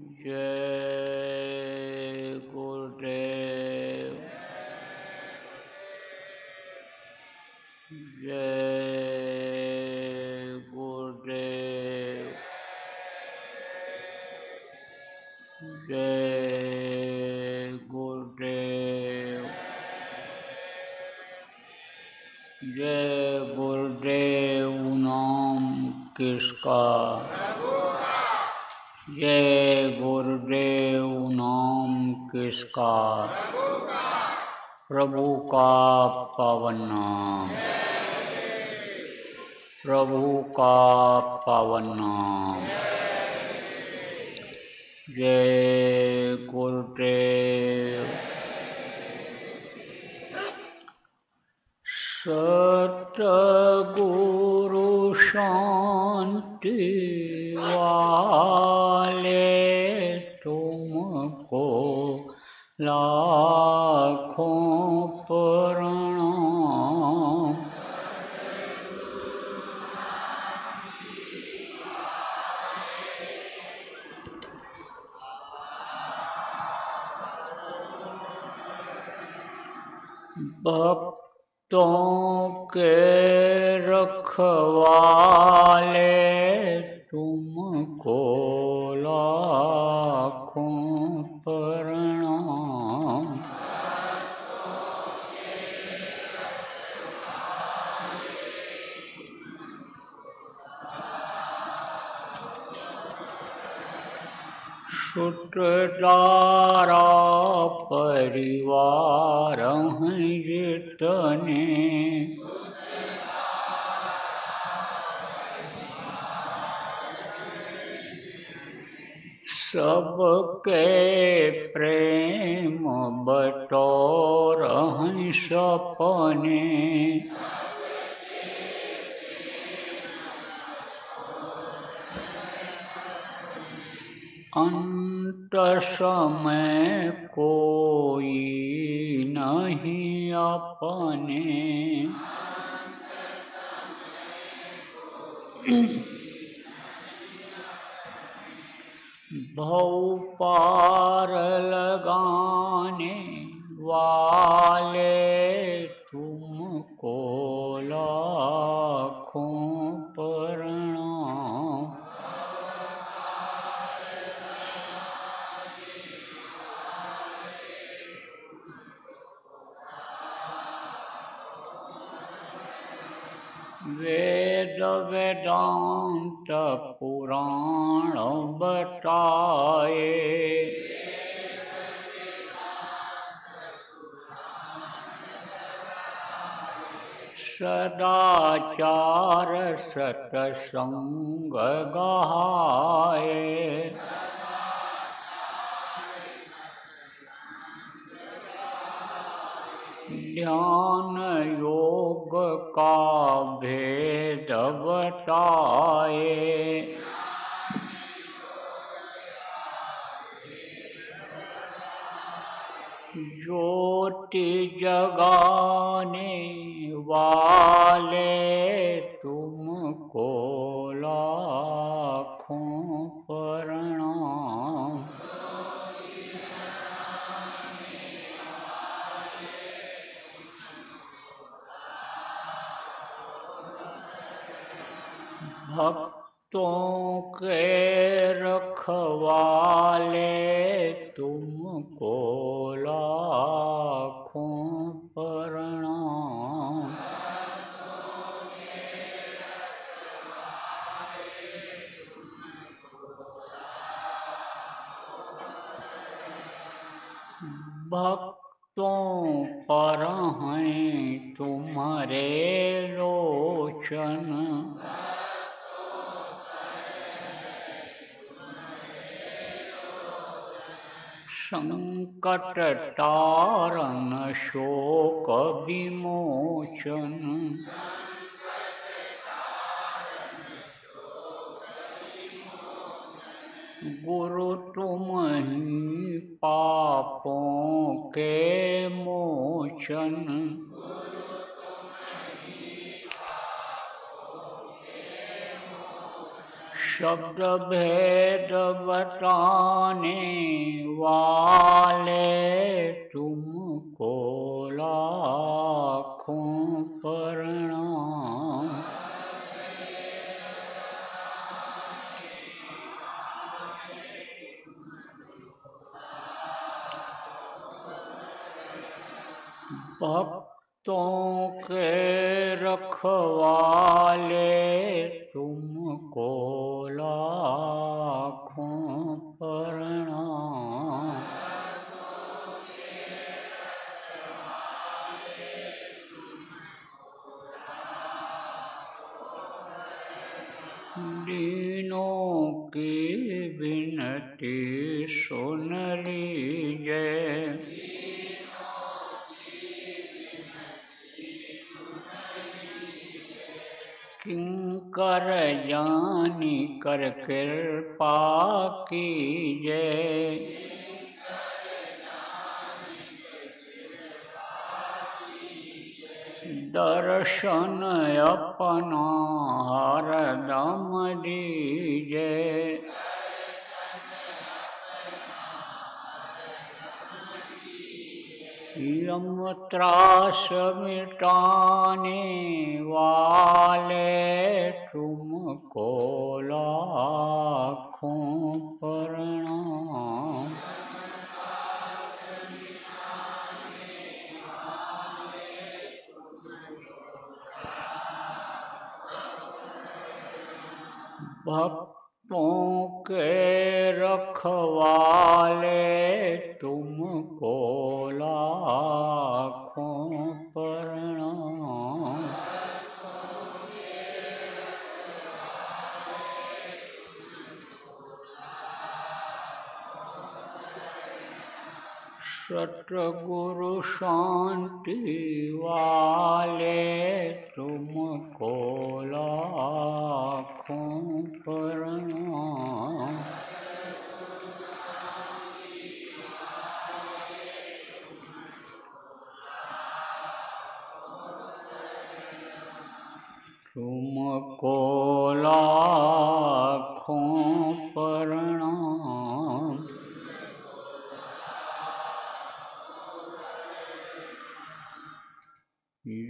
जय गुरुदेव। जय गुरुदेव। जय गुरुदेव। जय गुरुदेव नाम किसका, जय गुरुदेव नाम किसका, प्रभु का पावन नाम, प्रभु का पावन नाम। जय गुरुदेव। सतगुरु शांति वाले तुमको लाखों प्रणाम। भक्तों के रखवाले तुमको लाखों प्रणाम। सूत्रधारा परिवार हैं जितने, सबके प्रेम बटोर हैं सपने। अंत समय कोई नहीं अपने, भव पार लगाने वाले तुमको लाखों प्रणाम। वेद वेदांत पुराण बताए, सदाचार सतसंग गाए। ध्यान योग का भेद बताए, ज्योति जगाने वाले तुमको लाखों प्रणाम। भक्तों के रखवाले तुमको लाखों प्रणाम। भक्तों पर हैं तुम्हारे लोचन, संकट तारण शोक विमोचन। गुरु तुम ही पापों के मोचन, शब्द भेद बताने वाले तुमको लाखों प्रणाम। भक्तों के रखवाले तुमको लाखों प्रणाम। दीनों की विनती सुन लीजिए, किंकर जानी कर कृपा कीजिए। दर्शन अपना हरदम दीजिए, यम त्रास मिटाने वाले तुमको लाखों प्रणाम। भक्तों के रखवाले तुमको लाखों प्रणाम। सतगुरु शांति वाले तुमको लाखों प्रणाम। तुमको लाखों प्रणाम।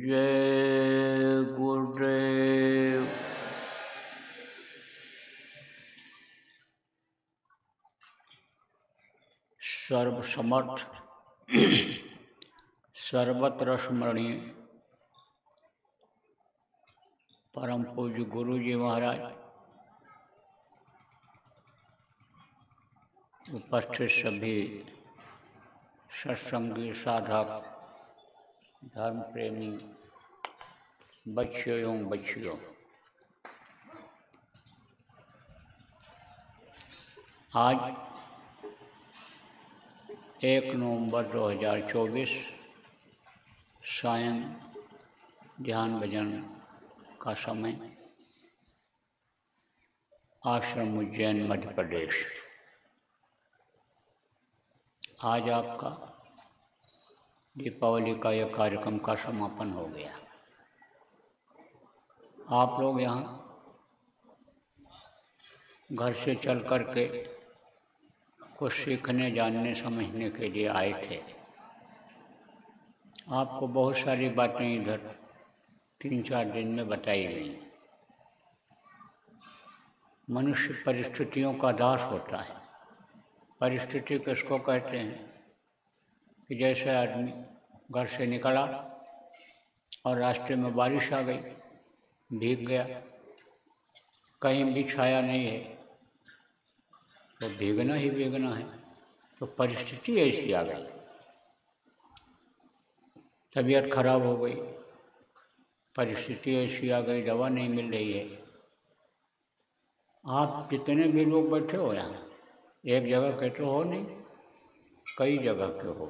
जय गुरुदेव। सर्वसमर्थ सर्वत्र स्मरणीय परम पूज्य गुरु जी महाराज, उपस्थित सभी सत्संगी साधक, धर्म प्रेमी बच्चों एवं बच्चियों, आज 1 नवंबर 2024 सायं ध्यान भजन का समय, आश्रम उज्जैन मध्य प्रदेश। आज आपका दीपावली का यह कार्यक्रम का समापन हो गया। आप लोग यहाँ घर से चल कर के कुछ सीखने, जानने, समझने के लिए आए थे। आपको बहुत सारी बातें इधर 3-4 दिन में बताई गई। मनुष्य परिस्थितियों का दास होता है। परिस्थिति किसको कहते हैं कि जैसे आदमी घर से निकला और रास्ते में बारिश आ गई, भीग गया, कहीं भी छाया नहीं है तो भीगना ही भीगना है। तो परिस्थिति ऐसी आ गई, तबीयत खराब हो गई, परिस्थिति ऐसी आ गई, दवा नहीं मिल रही है। आप जितने भी लोग बैठे हो यहाँ, एक जगह के तो हो नहीं, कई जगह के हो।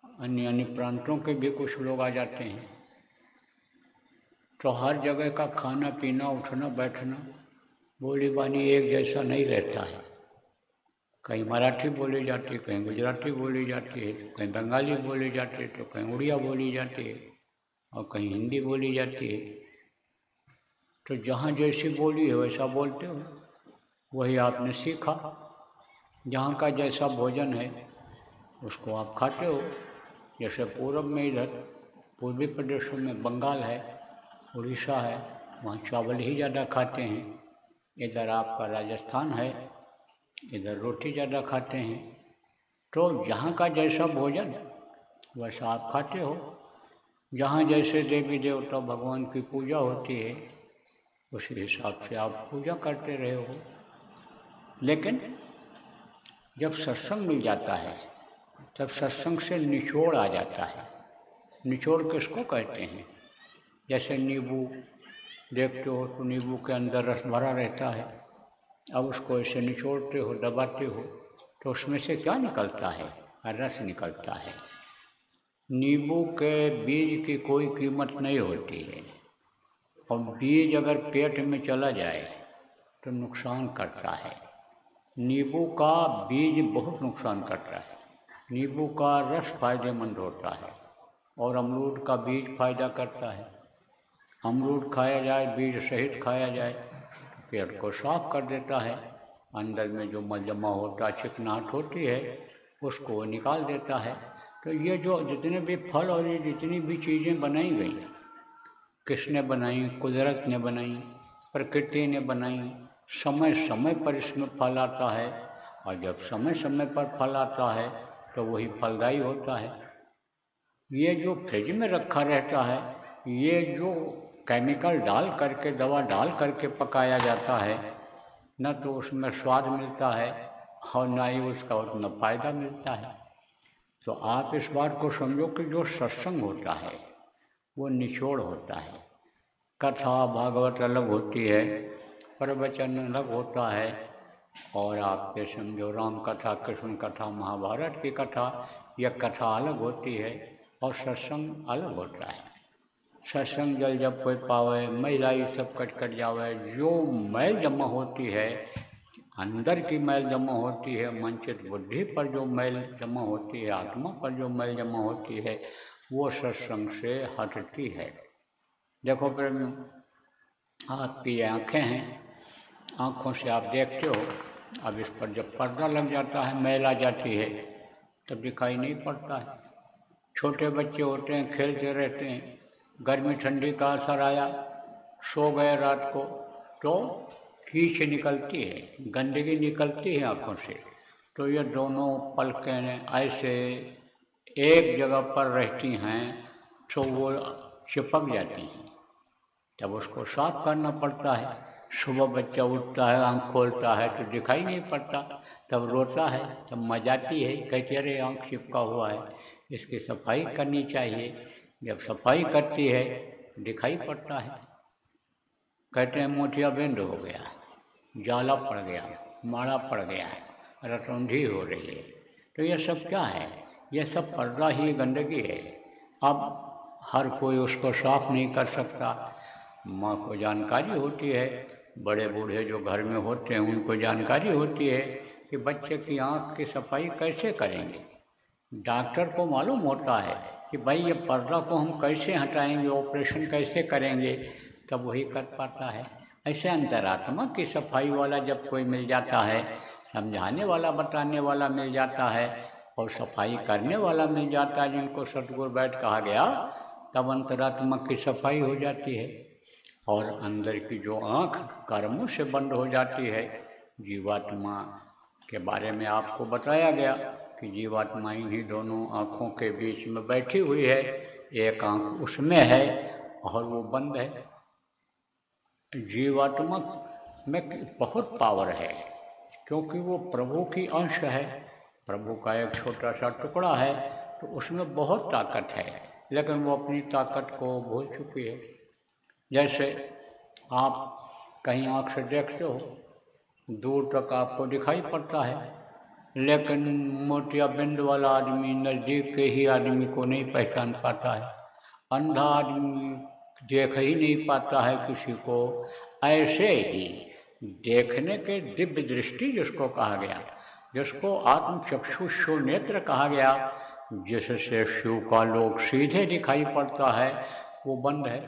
अन्य अन्य प्रांतों के भी कुछ लोग आ जाते हैं। तो हर जगह का खाना पीना, उठना बैठना, बोली बानी एक जैसा नहीं रहता है। कहीं मराठी बोली जाती है, कहीं गुजराती बोली जाती है, कहीं बंगाली बोली जाती है, तो कहीं उड़िया बोली जाती है और कहीं हिंदी बोली जाती है। तो जहाँ जैसी बोली है वैसा बोलते हो, वही आपने सीखा। जहाँ का जैसा भोजन है उसको आप खाते हो। जैसे पूर्व में इधर पूर्वी प्रदेशों में बंगाल है, उड़ीसा है, वहाँ चावल ही ज़्यादा खाते हैं। इधर आपका राजस्थान है, इधर रोटी ज़्यादा खाते हैं। तो जहाँ का जैसा भोजन वैसा आप खाते हो। जहाँ जैसे देवी देवता भगवान की पूजा होती है उसी हिसाब से आप पूजा करते रहे हो। लेकिन जब सत्संग मिल जाता है तब सत्संग से निचोड़ आ जाता है। निचोड़ किसको कहते हैं? जैसे नींबू देखते हो तो नींबू के अंदर रस भरा रहता है, अब उसको ऐसे निचोड़ते हो, दबाते हो तो उसमें से क्या निकलता है? रस निकलता है। नींबू के बीज की कोई कीमत नहीं होती है, और बीज अगर पेट में चला जाए तो नुकसान करता है। नींबू का बीज बहुत नुकसान करता है। नींबू का रस फायदेमंद होता है और अमरूद का बीज फायदा करता है। अमरूद खाया जाए, बीज सहित खाया जाए तो पेट को साफ कर देता है। अंदर में जो मल जमा होता, चिकनाहट होती है, उसको निकाल देता है। तो ये जो जितने भी फल और ये जितनी भी चीज़ें बनाई गई, किसने बनाई? कुदरत ने बनाई, प्रकृति ने बनाई। समय समय पर इसमें फल आता है, और जब समय समय पर फल आता है तो वही फलदायी होता है। ये जो फ्रिज में रखा रहता है, ये जो केमिकल डाल करके, दवा डाल करके पकाया जाता है, न तो उसमें स्वाद मिलता है और न ही उसका उतना फ़ायदा मिलता है। तो आप इस बात को समझो कि जो सत्संग होता है वो निचोड़ होता है। कथा भागवत अलग होती है, प्रवचन अलग होता है, और आपके समझो राम कथा, कृष्ण कथा, महाभारत की कथा, यह कथा अलग होती है और सत्संग अलग होता है। सत्संग जल जब कोई पावे, मैलाई सब कट कट जावे। जो मैल जमा होती है, अंदर की मैल जमा होती है, मंचित बुद्धि पर जो मैल जमा होती है, आत्मा पर जो मैल जमा होती है, वो सत्संग से हटती है। देखो फिर आपकी आँखें हैं, आँखों से आप देखते हो, अब इस पर जब पर्दा लग जाता है, मैल आ जाती है, तब दिखाई नहीं पड़ता है। छोटे बच्चे होते हैं, खेलते रहते हैं, गर्मी ठंडी का असर आया, सो गए रात को, तो कीच निकलती है, गंदगी निकलती है आँखों से। तो ये दोनों पलकें ऐसे एक जगह पर रहती हैं तो वो चिपक जाती हैं, तब उसको साफ करना पड़ता है। सुबह बच्चा उठता है, आँख खोलता है तो दिखाई नहीं पड़ता, तब रोता है, तब मजाती है, कहती अरे आँख चिपका हुआ है, इसकी सफाई करनी चाहिए। जब सफाई करती है दिखाई पड़ता है। कहते हैं मोतियाबिंद हो गया, जाला पड़ गया, माड़ा पड़ गया, रतौंधी हो रही है। तो ये सब क्या है? ये सब पर्दा ही गंदगी है। अब हर कोई उसको साफ नहीं कर सकता। माँ को जानकारी होती है, बड़े बूढ़े जो घर में होते हैं उनको जानकारी होती है कि बच्चे की आँख की सफाई कैसे करेंगे। डॉक्टर को मालूम होता है कि भाई ये पर्दा को हम कैसे हटाएंगे, ऑपरेशन कैसे करेंगे, तब वही कर पाता है। ऐसे अंतरात्मा की सफाई वाला जब कोई मिल जाता है, समझाने वाला, बताने वाला मिल जाता है, और सफाई करने वाला मिल जाता है, जिनको सतगुरु वैद्य कहा गया, तब अंतरात्मा की सफाई हो जाती है। और अंदर की जो आँख कर्मों से बंद हो जाती है। जीवात्मा के बारे में आपको बताया गया कि जीवात्मा इन्हीं दोनों आँखों के बीच में बैठी हुई है, एक आँख उसमें है और वो बंद है। जीवात्मा में बहुत पावर है, क्योंकि वो प्रभु की अंश है, प्रभु का एक छोटा सा टुकड़ा है, तो उसमें बहुत ताकत है, लेकिन वो अपनी ताकत को भूल चुकी है। जैसे आप कहीं आँख से देखते हो, दूर तक आपको दिखाई पड़ता है, लेकिन मोतियाबिंद वाला आदमी नज़दीक के ही आदमी को नहीं पहचान पाता है। अंधा आदमी देख ही नहीं पाता है किसी को। ऐसे ही देखने के दिव्य दृष्टि जिसको कहा गया, जिसको आत्मचक्षुषो नेत्र कहा गया, जिससे शिव का लोक सीधे दिखाई पड़ता है, वो बंद है।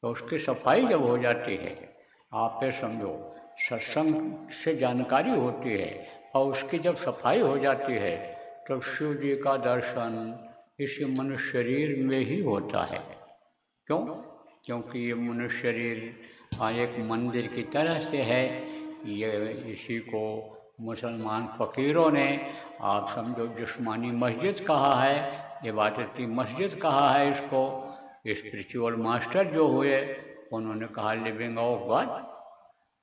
तो उसकी सफाई जब हो जाती है, आप ये समझो सत्संग से जानकारी होती है और उसकी जब सफाई हो जाती है तो शिव जी का दर्शन इस मनुष्य शरीर में ही होता है। क्यों? क्योंकि ये मनुष्य शरीर एक मंदिर की तरह से है। ये इसी को मुसलमान फ़कीरों ने आप समझो जिस्मानी मस्जिद कहा है, इबादती मस्जिद कहा है इसको। स्पिरिचुअल मास्टर जो हुए उन्होंने कहा लिविंग ऑफ गॉड।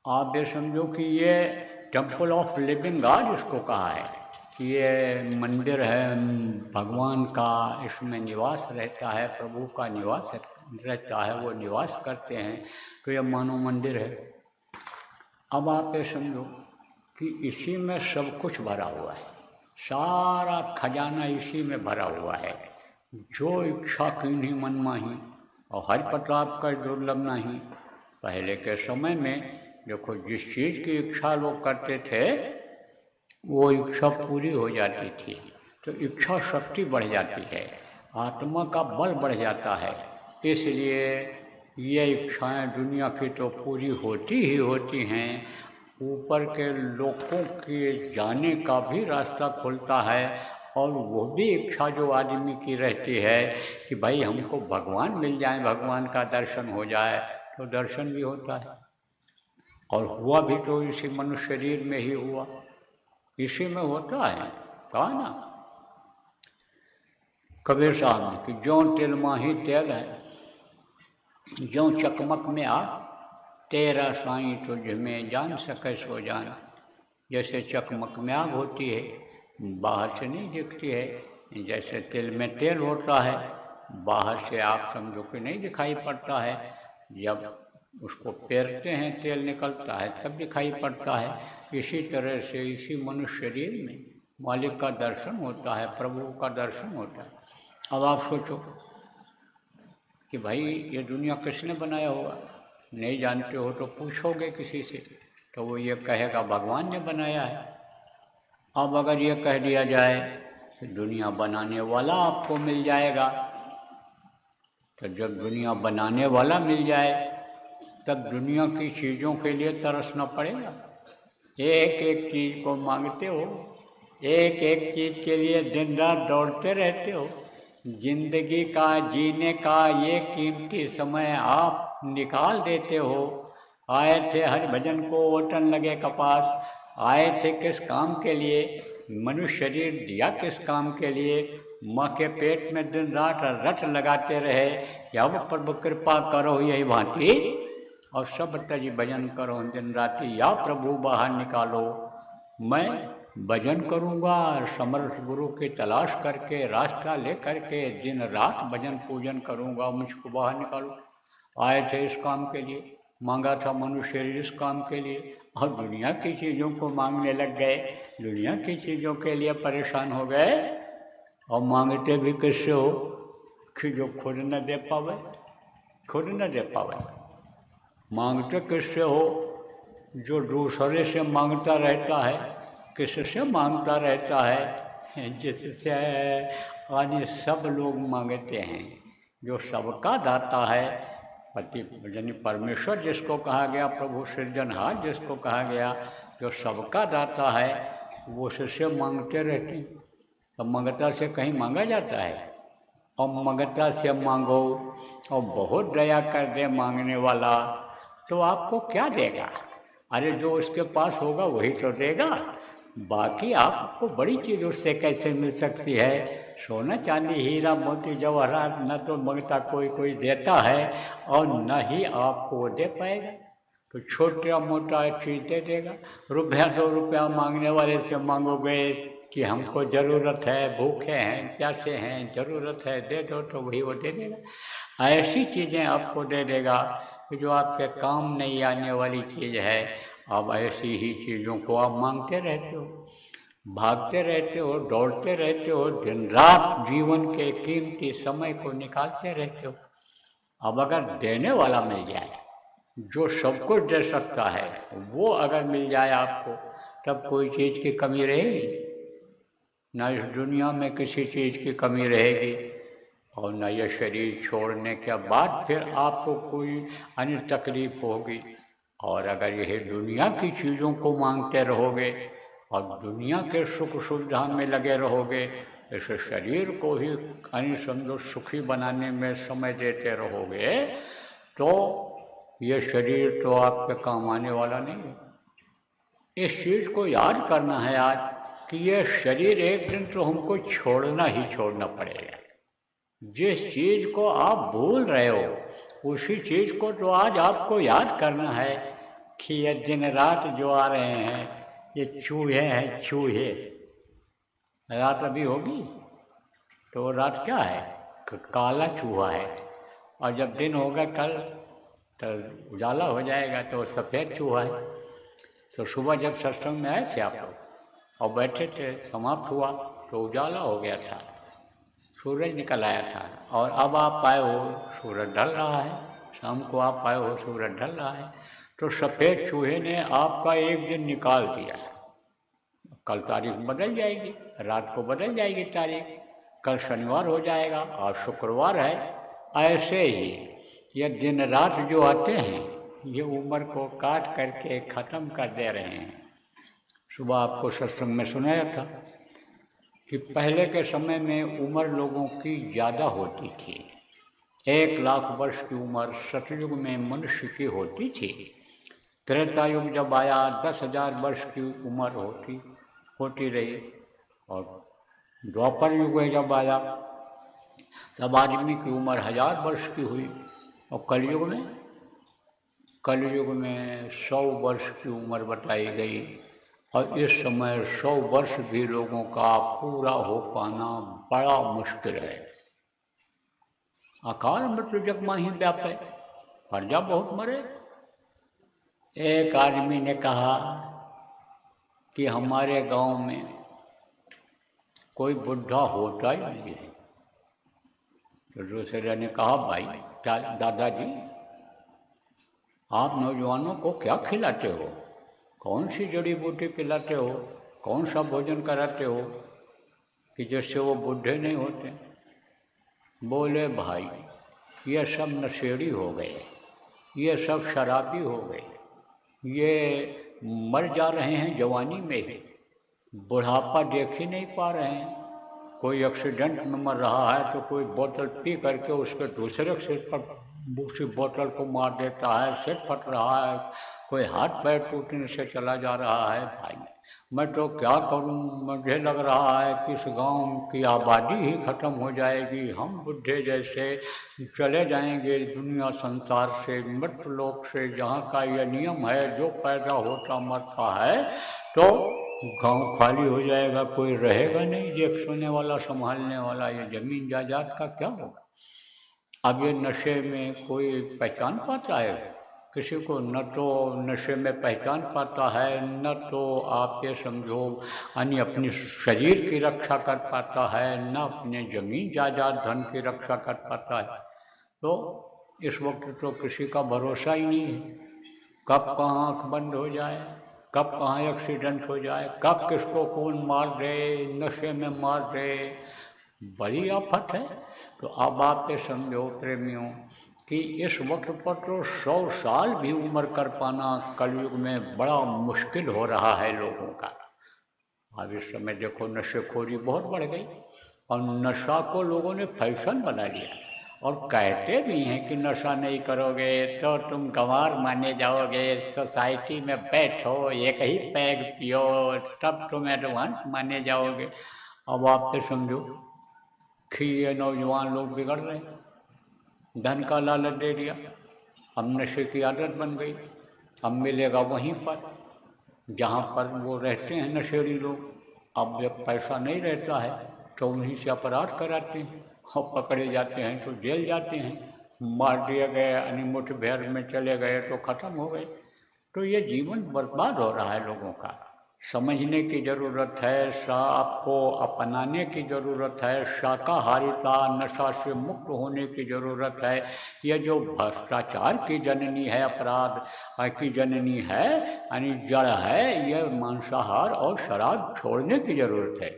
आप ये समझो कि ये टेम्पल ऑफ लिविंग गॉड इसको कहा है कि ये मंदिर है भगवान का, इसमें निवास रहता है, प्रभु का निवास रहता है, वो निवास करते हैं, तो ये मानो मंदिर है। अब आप ये समझो कि इसी में सब कुछ भरा हुआ है, सारा खजाना इसी में भरा हुआ है। जो इच्छा कीन्ही मन माही और हरि प्रताप का दुर्लभ नहीं। पहले के समय में देखो जिस चीज़ की इच्छा लोग करते थे वो इच्छा पूरी हो जाती थी, तो इच्छा शक्ति बढ़ जाती है, आत्मा का बल बढ़ जाता है। इसलिए ये इच्छाएं दुनिया की तो पूरी होती ही होती हैं, ऊपर के लोगों के जाने का भी रास्ता खुलता है। और वो भी इच्छा जो आदमी की रहती है कि भाई हमको भगवान मिल जाए, भगवान का दर्शन हो जाए, तो दर्शन भी होता है। और हुआ भी तो इसी मनुष्य शरीर में ही हुआ, इसी में होता है। कहा ना कबीर साहब ने कि ज्यों तिल माही तेल है, ज्यों चकमक में आग, तेरा साईं तुझ में जान सके सो जान। जैसे चकमक में आग होती है, बाहर से नहीं दिखती है, जैसे तिल में तेल होता है, बाहर से आप समझो कि नहीं दिखाई पड़ता है, जब उसको पेरते हैं तेल निकलता है तब दिखाई पड़ता है। इसी तरह से इसी मनुष्य शरीर में मालिक का दर्शन होता है, प्रभु का दर्शन होता है। अब आप सोचो कि भाई ये दुनिया किसने बनाया होगा, नहीं जानते हो तो पूछोगे किसी से तो वो ये कहेगा भगवान ने बनाया है। अब अगर ये कह दिया जाए कि दुनिया बनाने वाला आपको मिल जाएगा, तो जब दुनिया बनाने वाला मिल जाए तब दुनिया की चीज़ों के लिए तरसना पड़ेगा। एक एक चीज़ को मांगते हो, एक एक चीज़ के लिए दिन रात दौड़ते रहते हो। जिंदगी का जीने का ये कीमती समय आप निकाल देते हो। आए थे हरि भजन को ओटन लगे कपास, आए थे किस काम के लिए, मनुष्य शरीर दिया किस काम के लिए। माँ के पेट में दिन रात रट लगाते रहे कि अब प्रभु कृपा करो यही भांति, और सब तज भजन करो दिन राति, या प्रभु बाहर निकालो। मैं भजन करूँगा, समर्थ गुरु की तलाश करके रास्ता ले करके दिन रात भजन पूजन करूँगा, मुझको बाहर निकालो। आए थे इस काम के लिए, मांगा था मनुष्य शरीर इस काम के लिए, और दुनिया की चीज़ों को मांगने लग गए, दुनिया की चीज़ों के लिए परेशान हो गए। और मांगते भी किससे हो कि जो खुद न दे पावे, खुद न दे पावे। मांगते किससे हो, जो दूसरे से मांगता रहता है। किससे मांगता रहता है, जिससे यानी सब लोग मांगते हैं। जो सबका दाता है, पति यानी परमेश्वर जिसको कहा गया, प्रभु सृजनहार जिसको कहा गया, जो सबका दाता है, वो उससे मांगते रहते हैं। तो मंगता से कहीं मांगा जाता है? और मंगता से मांगो और बहुत दया कर दे मांगने वाला, तो आपको क्या देगा? अरे जो उसके पास होगा वही तो देगा। बाकी आपको बड़ी चीज़ उससे कैसे मिल सकती है? सोना चांदी हीरा मोती जवाहरात न तो मंगता कोई कोई देता है और न ही आपको दे पाएगा। तो छोटा मोटा चीज़ दे देगा। रुपया 2 रुपया मांगने वाले से मांगोगे कि हमको ज़रूरत है, भूखे हैं, प्यासे हैं, ज़रूरत है, दे दो, तो वही वो दे देगा। ऐसी चीज़ें आपको दे देगा कि जो आपके काम नहीं आने वाली चीज़ है। अब ऐसी ही चीज़ों को आप मांगते रहते हो, भागते रहते हो, दौड़ते रहते हो, दिन रात जीवन के कीमती समय को निकालते रहते हो। अब अगर देने वाला मिल जाए, जो सब कुछ दे सकता है, वो अगर मिल जाए आपको, तब कोई चीज़ की कमी रहेगी ना? इस दुनिया में किसी चीज़ की कमी रहेगी। और न ये शरीर छोड़ने के बाद फिर आपको कोई अन्य तकलीफ होगी। और अगर यह दुनिया की चीज़ों को मांगते रहोगे और दुनिया के सुख सुविधा में लगे रहोगे, इस शरीर को ही अन्य समझो सुखी बनाने में समय देते रहोगे, तो ये शरीर तो आपके काम आने वाला नहीं है। इस चीज़ को याद करना है आज कि ये शरीर एक दिन तो हमको छोड़ना ही छोड़ना पड़ेगा। जिस चीज़ को आप भूल रहे हो उसी चीज़ को तो आज आपको याद करना है कि ये दिन रात जो आ रहे हैं ये चूहे हैं, चूहे। रात अभी होगी तो रात क्या है? काला चूहा है। और जब दिन होगा कल तो उजाला हो जाएगा तो सफ़ेद चूहा है। तो सुबह जब सत्संग में आए थे आप लोग और बैठे थे, समाप्त हुआ तो उजाला हो गया था, सूरज निकल आया था। और अब आप आए हो, सूरज ढल रहा है। शाम को आप आए हो, सूरज ढल रहा है। तो सफ़ेद चूहे ने आपका एक दिन निकाल दिया। कल तारीख बदल जाएगी, रात को बदल जाएगी तारीख। कल शनिवार हो जाएगा और शुक्रवार है। ऐसे ही ये दिन रात जो आते हैं ये उम्र को काट करके ख़त्म कर दे रहे हैं। सुबह आपको सत्संग में सुनाया था कि पहले के समय में उम्र लोगों की ज़्यादा होती थी। 1,00,000 वर्ष की उम्र सतयुग में मनुष्य की होती थी। त्रेता युग जब आया 10,000 वर्ष की उम्र होती रही। और द्वापर युग जब आया तब आदमी की उम्र 1000 वर्ष की हुई। और कलयुग में 100 वर्ष की उम्र बताई गई। और इस समय 100 वर्ष भी लोगों का पूरा हो पाना बड़ा मुश्किल है। अकाल मृत्यु जग माही व्यापे, प्रजा बहुत मरे। एक आदमी ने कहा कि हमारे गांव में कोई बुढ़ा होता ही नहीं है। तो दूसरे ने कहा, भाई दादाजी आप नौजवानों को क्या खिलाते हो? कौन सी जड़ी बूटी पिलाते हो? कौन सा भोजन कराते हो कि जिससे वो बूढ़े नहीं होते? बोले, भाई ये सब नशेड़ी हो गए, ये सब शराबी हो गए, ये मर जा रहे हैं जवानी में ही, बुढ़ापा देख ही नहीं पा रहे हैं। कोई एक्सीडेंट में मर रहा है तो कोई बोतल पी करके उसके दूसरे सिर पर उसी बोतल को मार देता है, सिर फट रहा है, कोई हाथ पैर टूटने से चला जा रहा है। भाई मैं तो क्या करूं, मुझे लग रहा है कि इस गांव की आबादी ही ख़त्म हो जाएगी। हम बुढ़े जैसे चले जाएंगे दुनिया संसार से, मृत्यु लोक से, जहाँ का यह नियम है जो पैदा होता मरता है, तो गांव खाली हो जाएगा, कोई रहेगा नहीं देख सुनने वाला, संभालने वाला। ये जमीन जायदाद का क्या होगा? अब ये नशे में कोई पहचान पाता है किसी को? न तो नशे में पहचान पाता है, न तो आप ये समझो अन्य अपनी शरीर की रक्षा कर पाता है, न अपने जमीन जायदाद धन की रक्षा कर पाता है। तो इस वक्त तो किसी का भरोसा ही नहीं है। कब कहाँ आँख बंद हो जाए, कब कहाँ एक्सीडेंट हो जाए, कब किसको कौन मार दे, नशे में मार दे, बड़ी आफत है। तो अब आप ये समझो प्रेमियों कि इस वक्त पर तो 100 साल भी उम्र कर पाना कलयुग में बड़ा मुश्किल हो रहा है लोगों का। अब इस समय देखो नशेखोरी बहुत बढ़ गई और नशा को लोगों ने फैशन बना लिया। और कहते भी हैं कि नशा नहीं करोगे तो तुम गंवार माने जाओगे, सोसाइटी में बैठो एक ही पैग पियो तब तुम एडवांस माने जाओगे। अब आप तो समझो कि ये नौजवान लोग बिगड़ रहे हैं, धन का लालच दे दिया, अब नशे की आदत बन गई। अब मिलेगा वहीं पर जहाँ पर वो रहते हैं नशेड़ी लोग। अब जब पैसा नहीं रहता है तो उन्हीं से अपराध कराते हैं और पकड़े जाते हैं तो जेल जाते हैं, मार दिए गए, अनिमुठ भैर में चले गए तो ख़त्म हो गए। तो ये जीवन बर्बाद हो रहा है लोगों का। समझने की ज़रूरत है, आपको अपनाने की ज़रूरत है, शाकाहारिता नशा से मुक्त होने की ज़रूरत है। ये जो भ्रष्टाचार की जननी है, अपराध की जननी है, यानी जड़ है, ये मांसाहार और शराब छोड़ने की ज़रूरत है।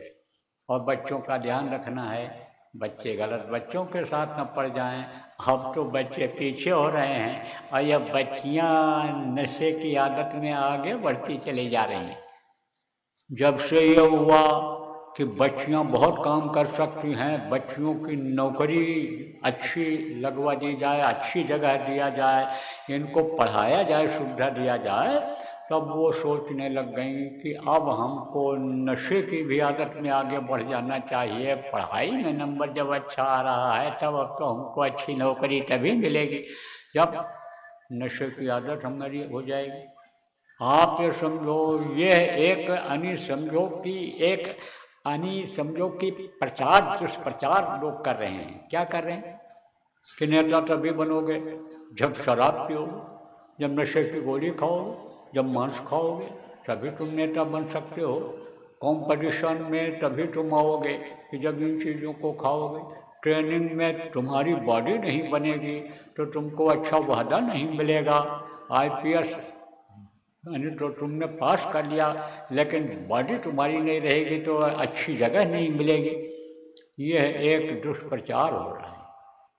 और बच्चों का ध्यान रखना है बच्चे गलत बच्चों के साथ न पड़ जाएं। अब तो बच्चे पीछे हो रहे हैं और यह बच्चियां नशे की आदत में आगे बढ़ती चली जा रही हैं। जब से ये हुआ कि बच्चियां बहुत काम कर सकती हैं, बच्चियों की नौकरी अच्छी लगवा दी जाए, अच्छी जगह दिया जाए, इनको पढ़ाया जाए, सुविधा दिया जाए, तब वो सोचने लग गई कि अब हमको नशे की भी आदत में आगे बढ़ जाना चाहिए। पढ़ाई में नंबर जब अच्छा आ रहा है तब अब तो हमको अच्छी नौकरी तभी मिलेगी जब नशे की आदत हमारी हो जाएगी। आप ये समझो, ये एक समझो कि प्रचार दुष्प्रचार लोग कर रहे हैं। क्या कर रहे हैं कि नेता तभी बनोगे जब शराब पियोगे, जब नशे की गोली खाओगे, जब मांस खाओगे, तभी तुम नेता बन सकते हो। कंपटीशन में तभी तुम आओगे कि जब इन चीज़ों को खाओगे। ट्रेनिंग में तुम्हारी बॉडी नहीं बनेगी तो तुमको अच्छा वाहदा नहीं मिलेगा। IPS यानी तो तुमने पास कर लिया लेकिन बॉडी तुम्हारी नहीं रहेगी तो अच्छी जगह नहीं मिलेगी। यह एक दुष्प्रचार हो रहा है,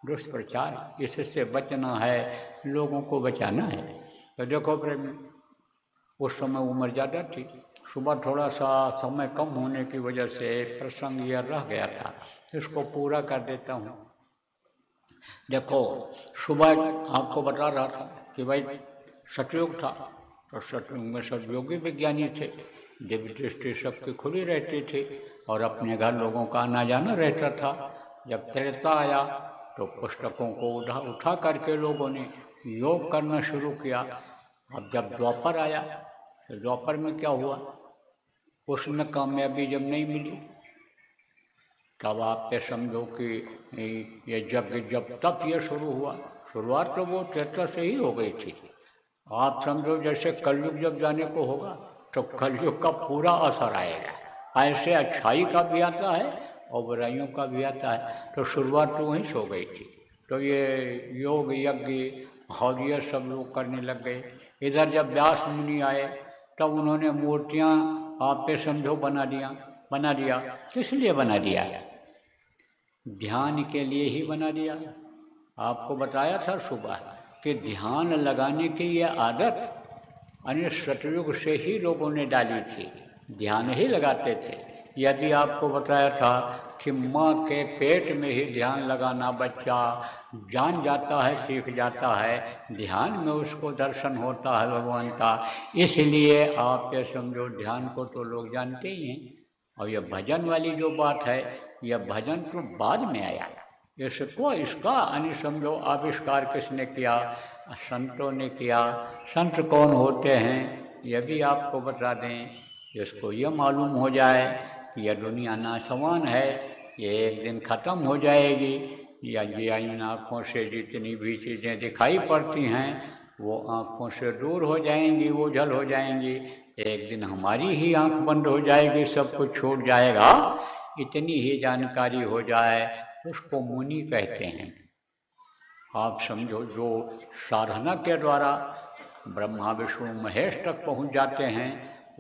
दुष्प्रचार। इससे बचना है, लोगों को बचाना है। तो देखो प्रेमी, उस समय उम्र ज़्यादा थी, सुबह थोड़ा सा समय कम होने की वजह से प्रसंग यह रह गया था, इसको पूरा कर देता हूँ। देखो, सुबह आपको बता रहा था कि भाई सतयुग था, तो सतयुग में सब योगी विज्ञानी थे, दिव्य दृष्टि सबकी खुली रहती थी और अपने घर लोगों का आना जाना रहता था। जब त्रेता आया तो पुस्तकों को उठा करके लोगों ने योग करना शुरू किया। अब जब द्वापर आया तो द्वापर में क्या हुआ, उसमें कामयाबी जब नहीं मिली तब आप पे समझो कि ये जब तब ये शुरू हुआ। शुरुआत तो वो त्रेता से ही हो गई थी। आप समझो जैसे कलयुग जब जाने को होगा तो कलयुग का पूरा असर आएगा। ऐसे अच्छाई का भी आता है और बुराइयों का भी आता है। तो शुरुआत तो वहीं से हो गई थी। तो ये योग यज्ञ और ये सब लोग करने लग गए। इधर जब व्यास मुनि आए तब उन्होंने मूर्तियाँ आप पे समझो बना दिया। किस लिए बना दिया? ध्यान के लिए ही बना दिया। आपको बताया था सुबह कि ध्यान लगाने की यह आदत यानी सतयुग से ही लोगों ने डाली थी, ध्यान ही लगाते थे। यदि आपको बताया था कि माँ के पेट में ही ध्यान लगाना बच्चा जान जाता है, सीख जाता है, ध्यान में उसको दर्शन होता है भगवान का। इसलिए आप ये समझो ध्यान को तो लोग जानते ही हैं। और यह भजन वाली जो बात है, यह भजन तो बाद में आया। इसका यानी समझो आविष्कार किसने किया? संतों ने किया। संत कौन होते हैं यह भी आपको बता दें। जिसको यह मालूम हो जाए कि यह दुनिया नासवान है, ये एक दिन ख़त्म हो जाएगी, या ये इन आँखों से जितनी भी चीज़ें दिखाई पड़ती हैं वो आँखों से दूर हो जाएंगी, ओझल हो जाएंगी। एक दिन हमारी ही आँख बंद हो जाएगी, सब कुछ छूट जाएगा। इतनी ही जानकारी हो जाए उसको मुनि कहते हैं। आप समझो जो साधना के द्वारा ब्रह्मा विष्णु महेश तक पहुंच जाते हैं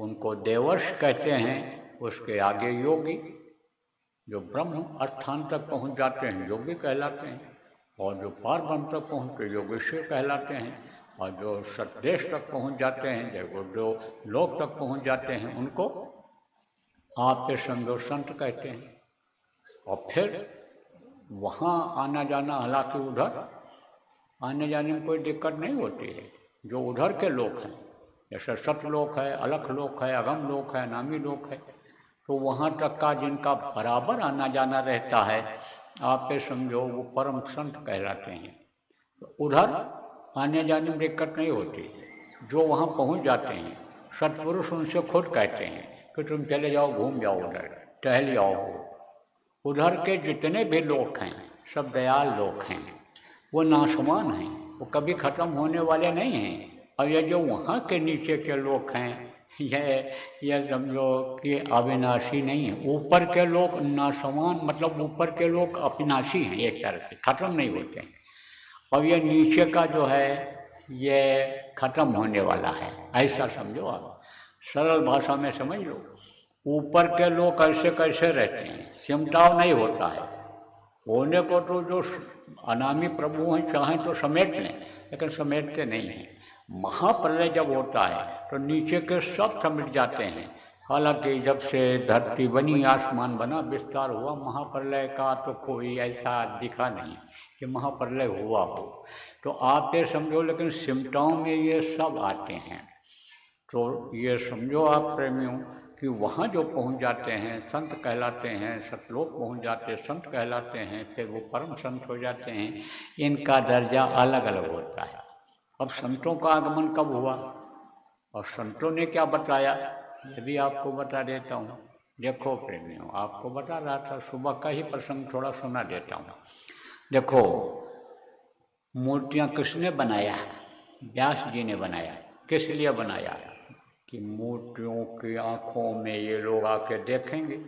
उनको देवर्ष कहते हैं। उसके आगे योगी, जो ब्रह्म स्थान तक पहुंच जाते हैं योगी कहलाते हैं। और जो पार ब्रह्म तक पहुँचते योगेश्वर कहलाते हैं। और जो सतदेश तक पहुंच जाते हैं, जो लोक तक पहुंच जाते हैं, उनको आपके समझो संत कहते हैं। और फिर वहाँ आना जाना, हालांकि उधर आने जाने में कोई दिक्कत नहीं होती है। जो उधर के लोग हैं, जैसे सतलोक है, अलख लोक है, अगम लोक है, नामी लोक है, तो वहाँ तक का जिनका बराबर आना जाना रहता है, आप ये समझो वो परम संत कहलाते हैं। तो उधर आने जाने में दिक्कत नहीं होती। जो वहाँ पहुँच जाते हैं सतपुरुष उनसे खुद कहते हैं कि तुम चले जाओ, घूम जाओ, उधर टहल जाओ। उधर के जितने भी लोग हैं सब दयाल लोग हैं, वो नासमान हैं, वो कभी ख़त्म होने वाले नहीं हैं। और ये जो वहाँ के नीचे के लोग हैं यह समझो कि अविनाशी नहीं है। ऊपर के लोग नासमान, मतलब ऊपर के लोग अविनाशी हैं, एक तरह से ख़त्म नहीं होते हैं। और ये नीचे का जो है ये ख़त्म होने वाला है, ऐसा समझो आप। सरल भाषा में समझ लो। ऊपर के लोग कैसे कैसे रहते हैं, सिमटाव नहीं होता है। होने को तो जो अनामी प्रभु हैं चाहें तो समेट लें, लेकिन समेटते नहीं हैं। महाप्रलय जब होता है तो नीचे के सब समेट जाते हैं। हालांकि जब से धरती बनी, आसमान बना, विस्तार हुआ, महाप्रलय का तो कोई ऐसा दिखा नहीं कि महाप्रलय हुआ हो। तो आप ये समझो, लेकिन सिमटाओं में ये सब आते हैं। तो ये समझो आप प्रेमियों कि वहाँ जो पहुँच जाते हैं संत कहलाते हैं, सतलोक पहुँच जाते संत कहलाते हैं, फिर वो परम संत हो जाते हैं। इनका दर्जा अलग अलग होता है। अब संतों का आगमन कब हुआ और संतों ने क्या बताया, ये भी आपको बता देता हूँ। देखो प्रेमियों, आपको बता रहा था, सुबह का ही प्रसंग थोड़ा सुना देता हूँ। देखो, मूर्तियाँ किसने बनाया? व्यास जी ने बनाया। किस लिए बनाया? कि मूर्तियों की आँखों में ये लोग आके देखेंगे।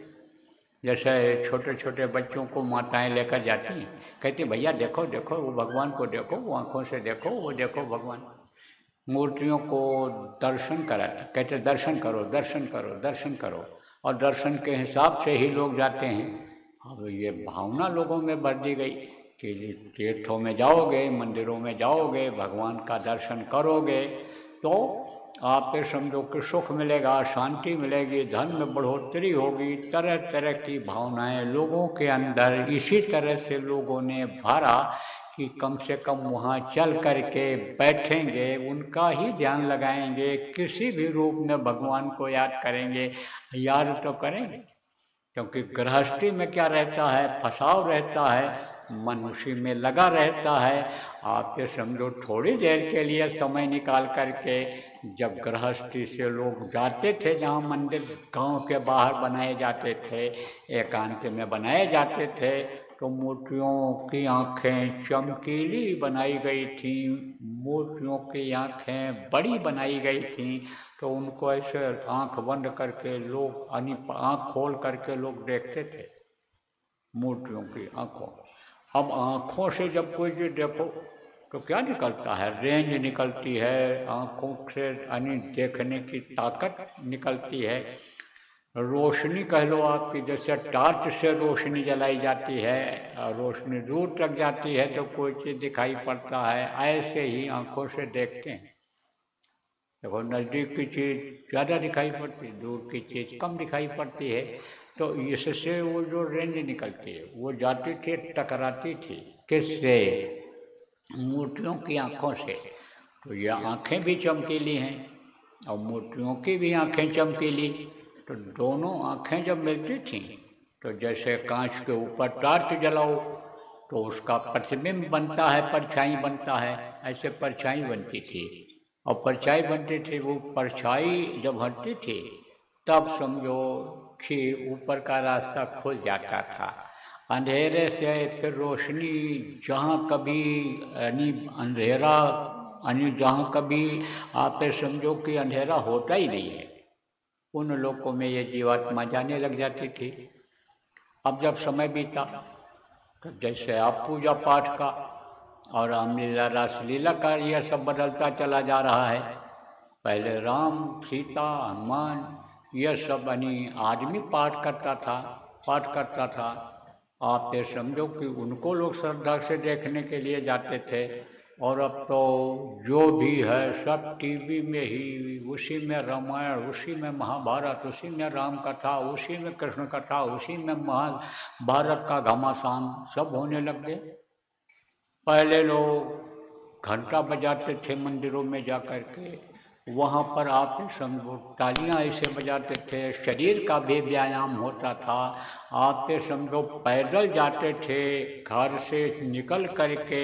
जैसे छोटे छोटे बच्चों को माताएं लेकर जाती हैं, कहती भैया देखो देखो वो भगवान को देखो, वो आँखों से देखो, वो देखो भगवान। मूर्तियों को दर्शन कराते, कहते दर्शन करो दर्शन करो दर्शन करो, और दर्शन के हिसाब से ही लोग जाते हैं। अब ये भावना लोगों में बढ़ दी गई कि तीर्थों में जाओगे, मंदिरों में जाओगे, भगवान का दर्शन करोगे तो आप ये समझो कि सुख मिलेगा, शांति मिलेगी, धन में बढ़ोतरी होगी। तरह तरह की भावनाएं लोगों के अंदर इसी तरह से लोगों ने भरा कि कम से कम वहाँ चल कर के बैठेंगे, उनका ही ध्यान लगाएंगे, किसी भी रूप में भगवान को याद करेंगे। याद तो करेंगे, क्योंकि गृहस्थी में क्या रहता है, फसाव रहता है, मन उसी में लगा रहता है। आप ये समझो थोड़ी देर के लिए समय निकाल करके, जब गृहस्थी से लोग जाते थे जहाँ मंदिर गांव के बाहर बनाए जाते थे, एकांत में बनाए जाते थे, तो मूर्तियों की आँखें चमकीली बनाई गई थीं, मूर्तियों की आँखें बड़ी बनाई गई थीं। तो उनको ऐसे आँख बंद करके लोग, आँख खोल करके लोग देखते थे मूर्तियों की आँखों। अब आँखों से जब कोई चीज़ देखो तो क्या निकलता है? रेंज निकलती है, आँखों से देखने की ताकत निकलती है। रोशनी कह लो आपकी, जैसे टॉर्च से रोशनी जलाई जाती है, रोशनी दूर तक जाती है तो कोई चीज़ दिखाई पड़ता है, ऐसे ही आँखों से देखते हैं। देखो, नज़दीक की चीज़ ज़्यादा दिखाई पड़ती है, दूर की चीज़ कम दिखाई पड़ती है। तो इससे वो जो रेंज निकलती है वो जाती थी, टकराती थी किससे? मूर्तियों की आँखों से। तो ये आँखें भी चमकीली हैं और मूर्तियों की भी आँखें चमकीली। तो दोनों आँखें जब मिलती थीं तो जैसे कांच के ऊपर टॉर्च जलाओ तो उसका प्रतिबिंब बनता है, परछाई बनता है, ऐसे परछाई बनती थी। और परछाई बनती थी, वो परछाई जब हटती थी तब समझो कि ऊपर का रास्ता खुल जाता था। अंधेरे से फिर रोशनी, जहाँ कभी अंधेरा जहाँ कभी आप समझो कि अंधेरा होता ही नहीं है, उन लोगों में ये जीवात्मा जाने लग जाती थी। अब जब समय बीता तो जैसे आप पूजा पाठ का और रामलीला रासलीला का यह सब बदलता चला जा रहा है। पहले राम सीता हनुमान यह सब आदमी पाठ करता था। आप ये समझो कि उनको लोग श्रद्धा से देखने के लिए जाते थे। और अब तो जो भी है सब टीवी में ही, उसी में रामायण, उसी में महाभारत, उसी में राम कथा, उसी में कृष्ण कथा, उसी में महाभारत का घमासान सब होने लग गए। पहले लोग घंटा बजाते थे मंदिरों में जा कर के, वहाँ पर आप समझो तालियां ऐसे बजाते थे, शरीर का भी व्यायाम होता था। आप समझो पैदल जाते थे, घर से निकल करके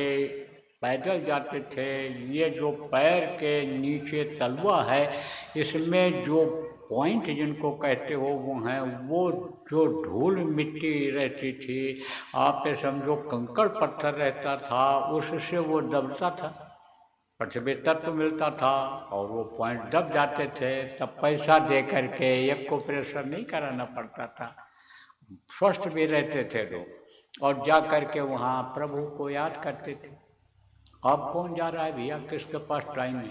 पैदल जाते थे। ये जो पैर के नीचे तलवा है, इसमें जो पॉइंट जिनको कहते हो वो हैं, वो जो धूल मिट्टी रहती थी, आप समझो कंकड़ पत्थर रहता था, उससे वो दबता था, पृथ्वी तत्व मिलता था और वो पॉइंट दब जाते थे। तब पैसा दे करके एक को प्रेशर नहीं कराना पड़ता था, स्वस्थ भी रहते थे लोग और जा करके वहाँ प्रभु को याद करते थे। अब कौन जा रहा है भैया, किसके पास टाइम है?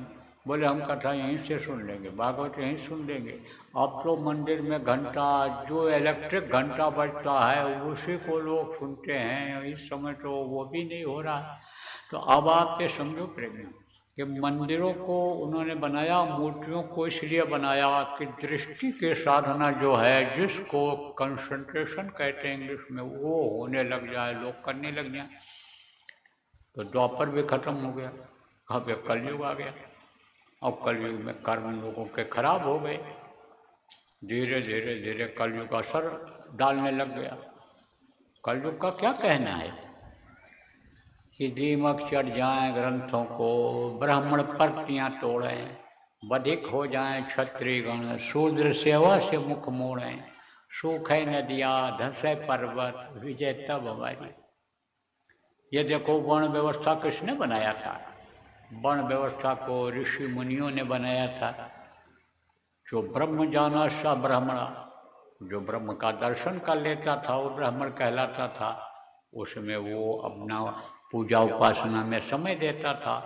बोले हम कथा यहीं से सुन लेंगे, भागवत यहीं सुन लेंगे। अब तो मंदिर में घंटा, जो इलेक्ट्रिक घंटा बजता है उसी को लोग सुनते हैं। इस समय तो वो भी नहीं हो रहा है। तो अब आप ये समझो प्रेमी कि मंदिरों को उन्होंने बनाया, मूर्तियों को इसलिए बनाया कि दृष्टि के साधना जो है, जिसको कंसंट्रेशन कहते हैं इंग्लिश में, वो होने लग जाए, लोग करने लग जाए। तो द्वापर भी खत्म हो गया, अब कलयुग आ गया। और कलयुग में कर्म लोगों के खराब हो गए, धीरे धीरे धीरे कलयुग असर डालने लग गया। कलयुग का क्या कहना है कि दीमक चढ़ जाएं ग्रंथों को, ब्राह्मण पंक्तियाँ तोड़ें, बधिक हो जाएं क्षत्रिय गण, शूद्र सेवा से मुख मोड़ें, सूखे नदियाँ धंसे पर्वत, विजय तब हमारी। ये देखो वर्ण व्यवस्था किसने बनाया था? वर्ण व्यवस्था को ऋषि मुनियों ने बनाया था। जो ब्रह्म जाना सा ब्राह्मणा, जो ब्रह्म का दर्शन कर लेता था वो ब्राह्मण कहलाता था। उसमें वो अपना पूजा उपासना में समय देता था।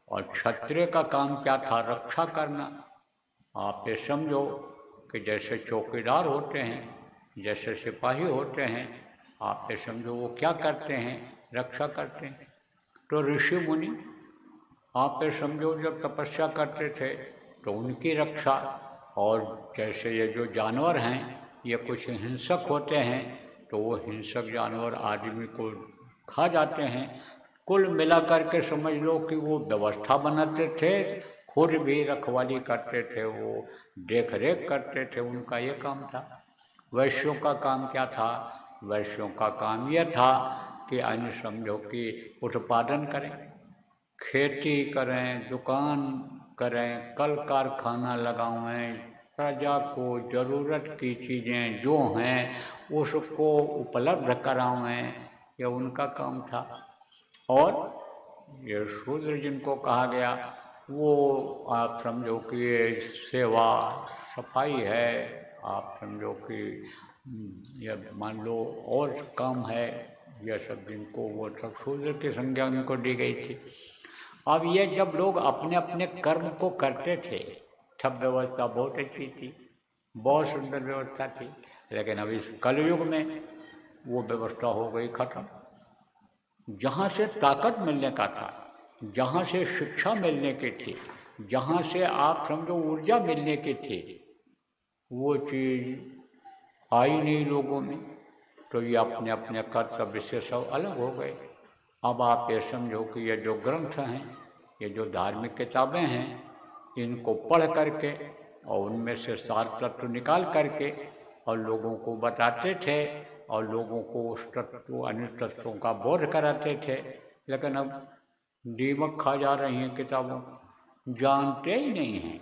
और क्षत्रिय का काम क्या था? रक्षा करना। आप ये समझो कि जैसे चौकीदार होते हैं, जैसे सिपाही होते हैं, आप ये समझो वो क्या करते हैं? रक्षा करते हैं। तो ऋषि मुनि आप ये समझो जब तपस्या करते थे तो उनकी रक्षा। और जैसे ये जो जानवर हैं ये कुछ हिंसक होते हैं, तो वो हिंसक जानवर आदमी को खा जाते हैं। कुल मिलाकर के समझ लो कि वो व्यवस्था बनाते थे, खुद भी रखवाली करते थे, वो देख रेख करते थे, उनका ये काम था। वैश्यों का काम क्या था? वैश्यों का काम यह था कि अन्य समझो कि उत्पादन करें, खेती करें, दुकान करें, कल कारखाना लगाएं, प्रजा को ज़रूरत की चीज़ें जो हैं उसको उपलब्ध कराएं, ये उनका काम था। और ये शूद्र जिनको कहा गया वो आप समझो कि ये सेवा सफाई है, आप समझो कि ये मान लो और काम है, यह सब जिनको वो सब शूद्र की संज्ञा उनको दी गई थी। अब ये जब लोग अपने अपने कर्म को करते थे तब व्यवस्था बहुत अच्छी थी, बहुत सुंदर व्यवस्था थी। लेकिन अभी इस कलयुग में वो व्यवस्था हो गई खत्म। जहाँ से ताकत मिलने का था, जहाँ से शिक्षा मिलने की थी, जहाँ से आप समझो ऊर्जा मिलने की थी, वो चीज़ आई नहीं लोगों में। तो ये अपने अपने कर्तव्य से सब अलग हो गए। अब आप ये समझो कि ये जो ग्रंथ हैं, ये जो धार्मिक किताबें हैं, इनको पढ़ करके और उनमें से सार तत्व निकाल करके और लोगों को बताते थे और लोगों को उस तत्व अन्य तत्वों का बोध कराते थे। लेकिन अब दीमक खा जा रही हैं किताबों, जानते ही नहीं हैं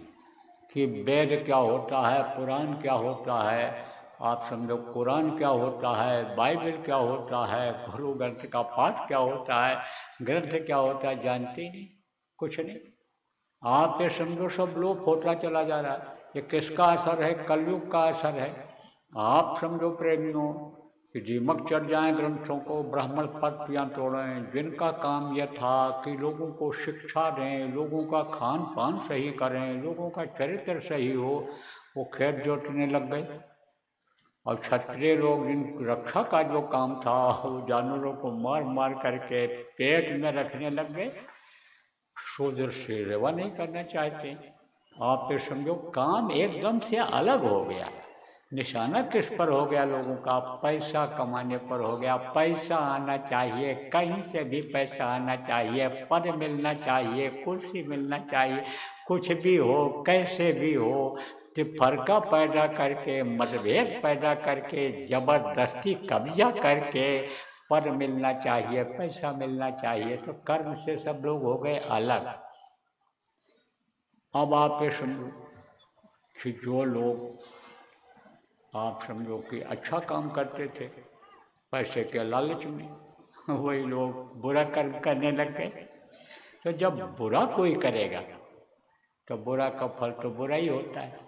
कि वेद क्या होता है, पुराण क्या होता है, आप समझो कुरान क्या होता है, बाइबल क्या होता है, गुरु ग्रंथ का पाठ क्या होता है, ग्रंथ क्या होता है, जानते ही नहीं, कुछ नहीं। आप ये समझो सब लोप होता चला जा रहा है। ये किसका असर है? कलयुग का असर है। आप समझो प्रेमियों कि दीमक चढ़ जाएं ग्रंथों को, ब्राह्मण पंक्तियाँ तोड़ें, जिनका काम यह था कि लोगों को शिक्षा दें, लोगों का खान पान सही करें, लोगों का चरित्र सही हो, वो खेत जोतने लग गए। और क्षत्रिय लोग जिन रक्षा का जो काम था वो जानवरों को मार मार करके पेट में रखने लग गए। शूद्र सेवा नहीं करना चाहते। आप ये समझो काम एकदम से अलग हो गया। निशाना किस पर हो गया लोगों का? पैसा कमाने पर हो गया। पैसा आना चाहिए, कहीं से भी पैसा आना चाहिए, पद मिलना चाहिए, कुर्सी मिलना चाहिए, कुछ भी हो, कैसे भी हो, तो फर्का पैदा करके, मतभेद पैदा करके, जबरदस्ती कब्जा करके पद मिलना चाहिए, पैसा मिलना चाहिए। तो कर्म से सब लोग हो गए अलग। अब आप ये समझो कि जो लोग आप समझो कि अच्छा काम करते थे पैसे के लालच में, वही लोग बुरा कर्म करने लग गए। तो जब बुरा कोई करेगा तो बुरा का फल तो बुरा ही होता है।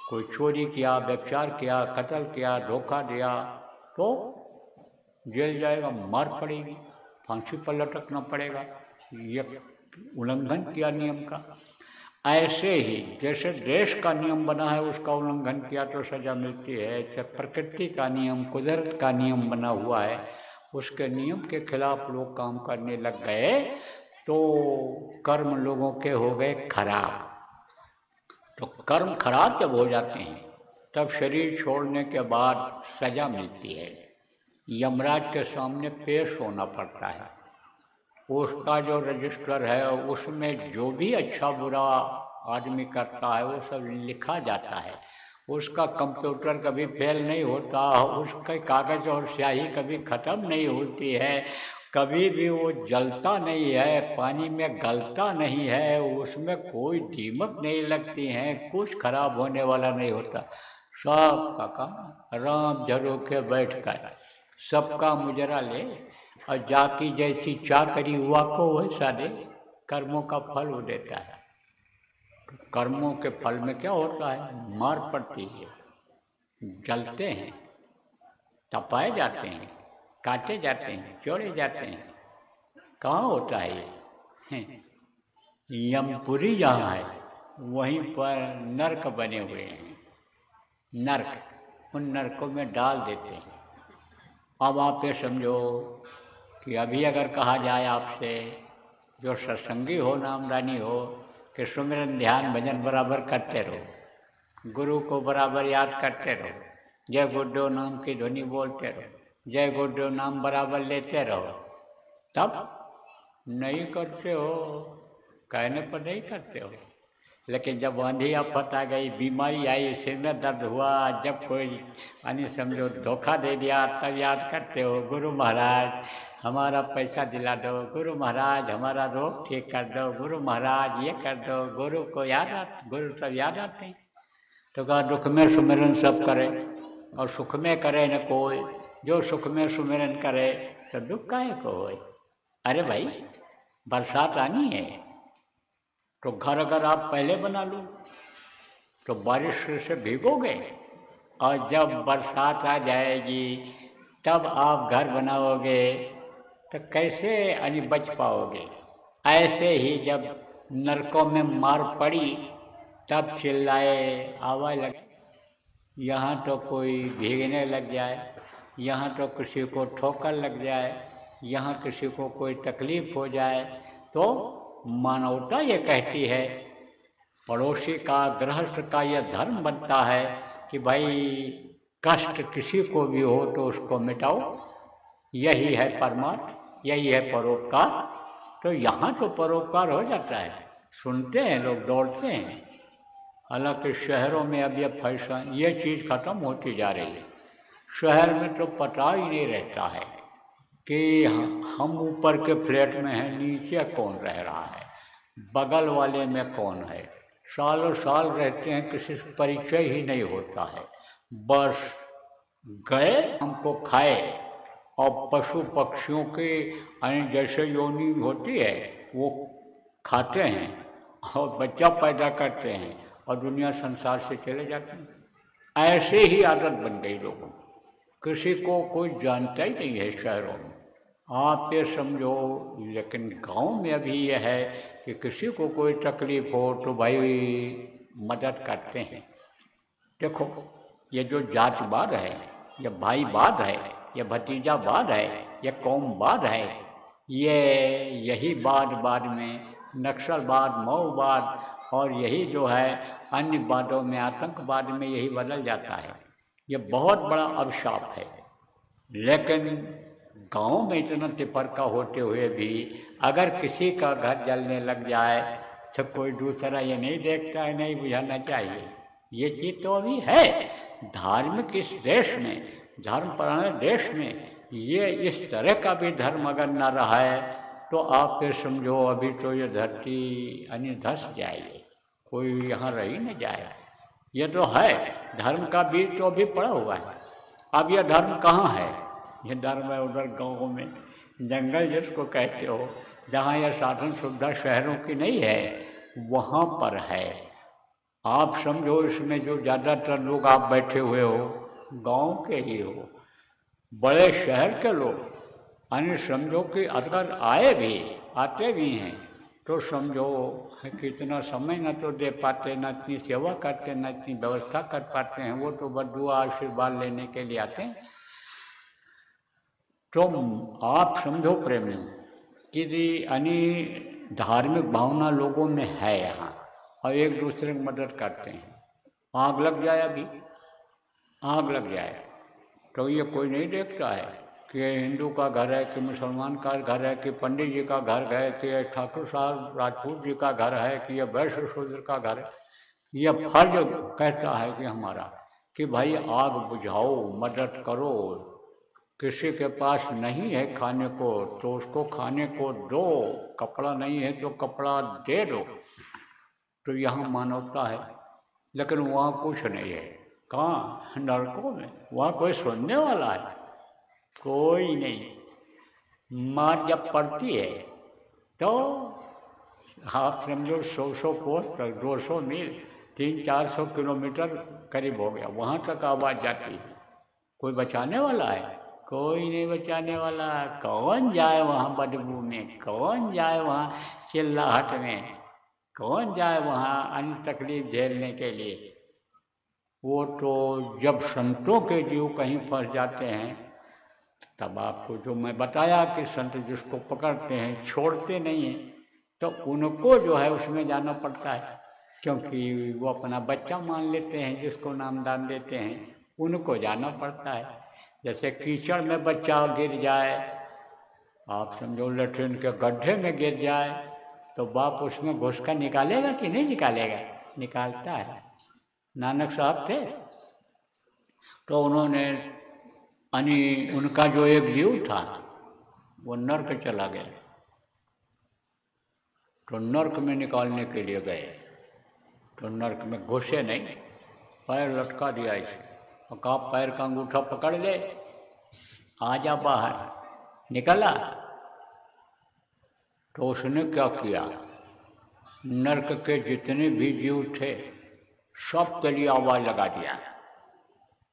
कोई चोरी किया, व्यभिचार किया, कत्ल किया, धोखा दिया तो जेल जाएगा, मार पड़ेगी, फांसी पर लटकना पड़ेगा, ये उल्लंघन किया नियम का। ऐसे ही जैसे देश का नियम बना है उसका उल्लंघन किया तो सजा मिलती है, ऐसे प्रकृति का नियम, कुदरत का नियम बना हुआ है, उसके नियम के खिलाफ लोग काम करने लग गए तो कर्म लोगों के हो गए खराब। तो कर्म खराब जब हो जाते हैं तब शरीर छोड़ने के बाद सजा मिलती है, यमराज के सामने पेश होना पड़ता है। उसका जो रजिस्टर है उसमें जो भी अच्छा बुरा आदमी करता है वो सब लिखा जाता है। उसका कंप्यूटर कभी फेल नहीं होता, उसके कागज़ और स्याही कभी ख़त्म नहीं होती है, कभी भी वो जलता नहीं है, पानी में गलता नहीं है, उसमें कोई दीमक नहीं लगती हैं, कुछ खराब होने वाला नहीं होता। सबका काम राम झरोखे बैठ कर सबका मुजरा ले और जाकी जैसी चाकरी हुआ को वैसा दे, कर्मों का फल वो देता है। तो कर्मों के फल में क्या होता है? मार पड़ती है, जलते हैं, तपाए जाते हैं, काटे जाते हैं, जोड़े जाते हैं। कहाँ होता है ये? यमपुरी जहाँ है वहीं पर नरक बने हुए हैं, नरक, उन नरकों में डाल देते हैं। अब आप ये समझो कि अभी अगर कहा जाए आपसे, जो सत्संगी हो, नामदानी हो, कि सुमिरन ध्यान भजन बराबर करते रहो, गुरु को बराबर याद करते रहो, जय गुरुदेव नाम की ध्वनि बोलते रहो, जय गुरुदेव नाम बराबर लेते रहो, तब नहीं करते हो, कहने पर नहीं करते हो। लेकिन जब आंधी आफत आ गई, बीमारी आई, सिर में दर्द हुआ, जब कोई यानी समझो धोखा दे दिया, तब याद करते हो, गुरु महाराज हमारा पैसा दिला दो, गुरु महाराज हमारा रोग ठीक कर दो, गुरु महाराज ये कर दो। गुरु को गुरु सब याद आते हैं। तो कहा दुख में सुमिरन सब करे और सुख में करे न कोई, जो सुख में सुमिरन करे तो दुख काहे को होए। अरे भाई बरसात आनी है तो घर अगर आप पहले बना लो तो बारिश से भीगोगे, और जब बरसात आ जाएगी तब आप घर बनाओगे तो कैसे यानी बच पाओगे। ऐसे ही जब नरकों में मार पड़ी तब चिल्लाए, आवाज़ लगे, यहाँ तो कोई भीगने लग जाए, यहाँ तो किसी को ठोकर लग जाए, यहाँ किसी को कोई तकलीफ हो जाए, तो मानवता ये कहती है, पड़ोसी का, गृहस्थ का यह धर्म बनता है कि भाई कष्ट किसी को भी हो तो उसको मिटाओ, यही है परमार्थ, यही है परोपकार। तो यहाँ तो परोपकार हो जाता है, सुनते हैं लोग, दौड़ते हैं। हालांकि शहरों में अब यह फैशन, ये चीज़ खत्म होती जा रही है। शहर में तो पता ही नहीं रहता है कि हम ऊपर के फ्लैट में हैं, नीचे कौन रह रहा है, बगल वाले में कौन है। सालों साल रहते हैं, किसी से परिचय ही नहीं होता है। बस गए, हमको खाए, और पशु पक्षियों की जैसे योनि होती है वो खाते हैं और बच्चा पैदा करते हैं और दुनिया संसार से चले जाते हैं। ऐसे ही आदत बन गई लोगों, किसी को कोई जानता ही नहीं है शहरों में, आप ये समझो। लेकिन गांव में अभी यह है कि किसी को कोई तकलीफ हो तो भाई मदद करते हैं। देखो ये जो जातिवाद है, ये भाईवाद है, ये भतीजावाद है, ये कौमवाद है, यही बाद में नक्सलवाद, माओवाद और यही जो है अन्य वादों में, आतंकवाद में यही बदल जाता है। ये बहुत बड़ा अभिशाप है। लेकिन गांव में इतना तिफरका होते हुए भी अगर किसी का घर जलने लग जाए तो कोई दूसरा ये नहीं देखता है, नहीं बुझाना चाहिए। ये चीज़ तो अभी है धार्मिक इस देश में, धर्मपरायण देश में, ये इस तरह का भी धर्म अगर न रहा है तो आप फिर समझो अभी तो ये धरती यानी धस जाएगी, कोई यहाँ रह ही नहीं जाएगा। ये तो है, धर्म का बीज तो अभी पड़ा हुआ है। अब यह धर्म कहाँ है? ये धर्म है उधर गाँव में, जंगल जिसको कहते हो, जहाँ यह साधन सुविधा शहरों की नहीं है, वहाँ पर है। आप समझो इसमें जो ज़्यादातर लोग आप बैठे हुए हो गांव के ही हो, बड़े शहर के लोग, यानी समझो कि अगर आते भी हैं तो समझो कि इतना समय न तो दे पाते, न इतनी सेवा करते, न इतनी व्यवस्था कर पाते हैं। वो तो बस दुआ आशीर्वाद लेने के लिए आते हैं। तो आप समझो प्रेमी कि यानी धार्मिक भावना लोगों में है यहाँ, और एक दूसरे की मदद करते हैं। आग लग जाए, अभी आग लग जाए तो ये कोई नहीं देखता है कि ये हिंदू का घर है कि मुसलमान का घर है कि पंडित जी का घर है कि ये ठाकुर साहब राजपूत जी का घर है कि ये वैश्य शूद्र का घर है। यह फर्ज कहता है कि हमारा कि भाई आग बुझाओ, मदद करो। किसी के पास नहीं है खाने को तो उसको खाने को दो, कपड़ा नहीं है तो कपड़ा दे दो। तो यहाँ मानवता है, लेकिन वहाँ कुछ नहीं है। कहाँ? नरकों में। वहाँ कोई सुनने वाला है? कोई नहीं। मार जब पड़ती है तो आप समझो 100 कोस तक, 200 मील, 300-400 किलोमीटर करीब हो गया, वहाँ तक आवाज़ जाती है। कोई बचाने वाला है? कोई नहीं बचाने वाला। कौन जाए वहाँ बदबू में, कौन जाए वहाँ चिल्लाहट में, कौन जाए वहाँ अन्य तकलीफ झेलने के लिए। वो तो जब संतों के जीव कहीं फंस जाते हैं, तब आपको जो मैं बताया कि संत जिसको पकड़ते हैं छोड़ते नहीं हैं, तो उनको जो है उसमें जाना पड़ता है, क्योंकि वो अपना बच्चा मान लेते हैं, जिसको नामदान देते हैं उनको जाना पड़ता है। जैसे कीचड़ में बच्चा गिर जाए, आप समझो लेट्रिन के गड्ढे में गिर जाए, तो बाप उसमें घुस कर निकालेगा कि नहीं निकालेगा? निकालता है। नानक साहब थे तो उन्होंने उनका जो एक जीव था वो नर्क चला गया, तो नर्क में निकालने के लिए गए। तो नर्क में घुसे नहीं, पैर लटका दिया इसे और कहा पैर का अंगूठा पकड़ ले, आ जा बाहर। निकला तो उसने क्या किया, नर्क के जितने भी जीव थे सब के लिए आवाज़ लगा दिया।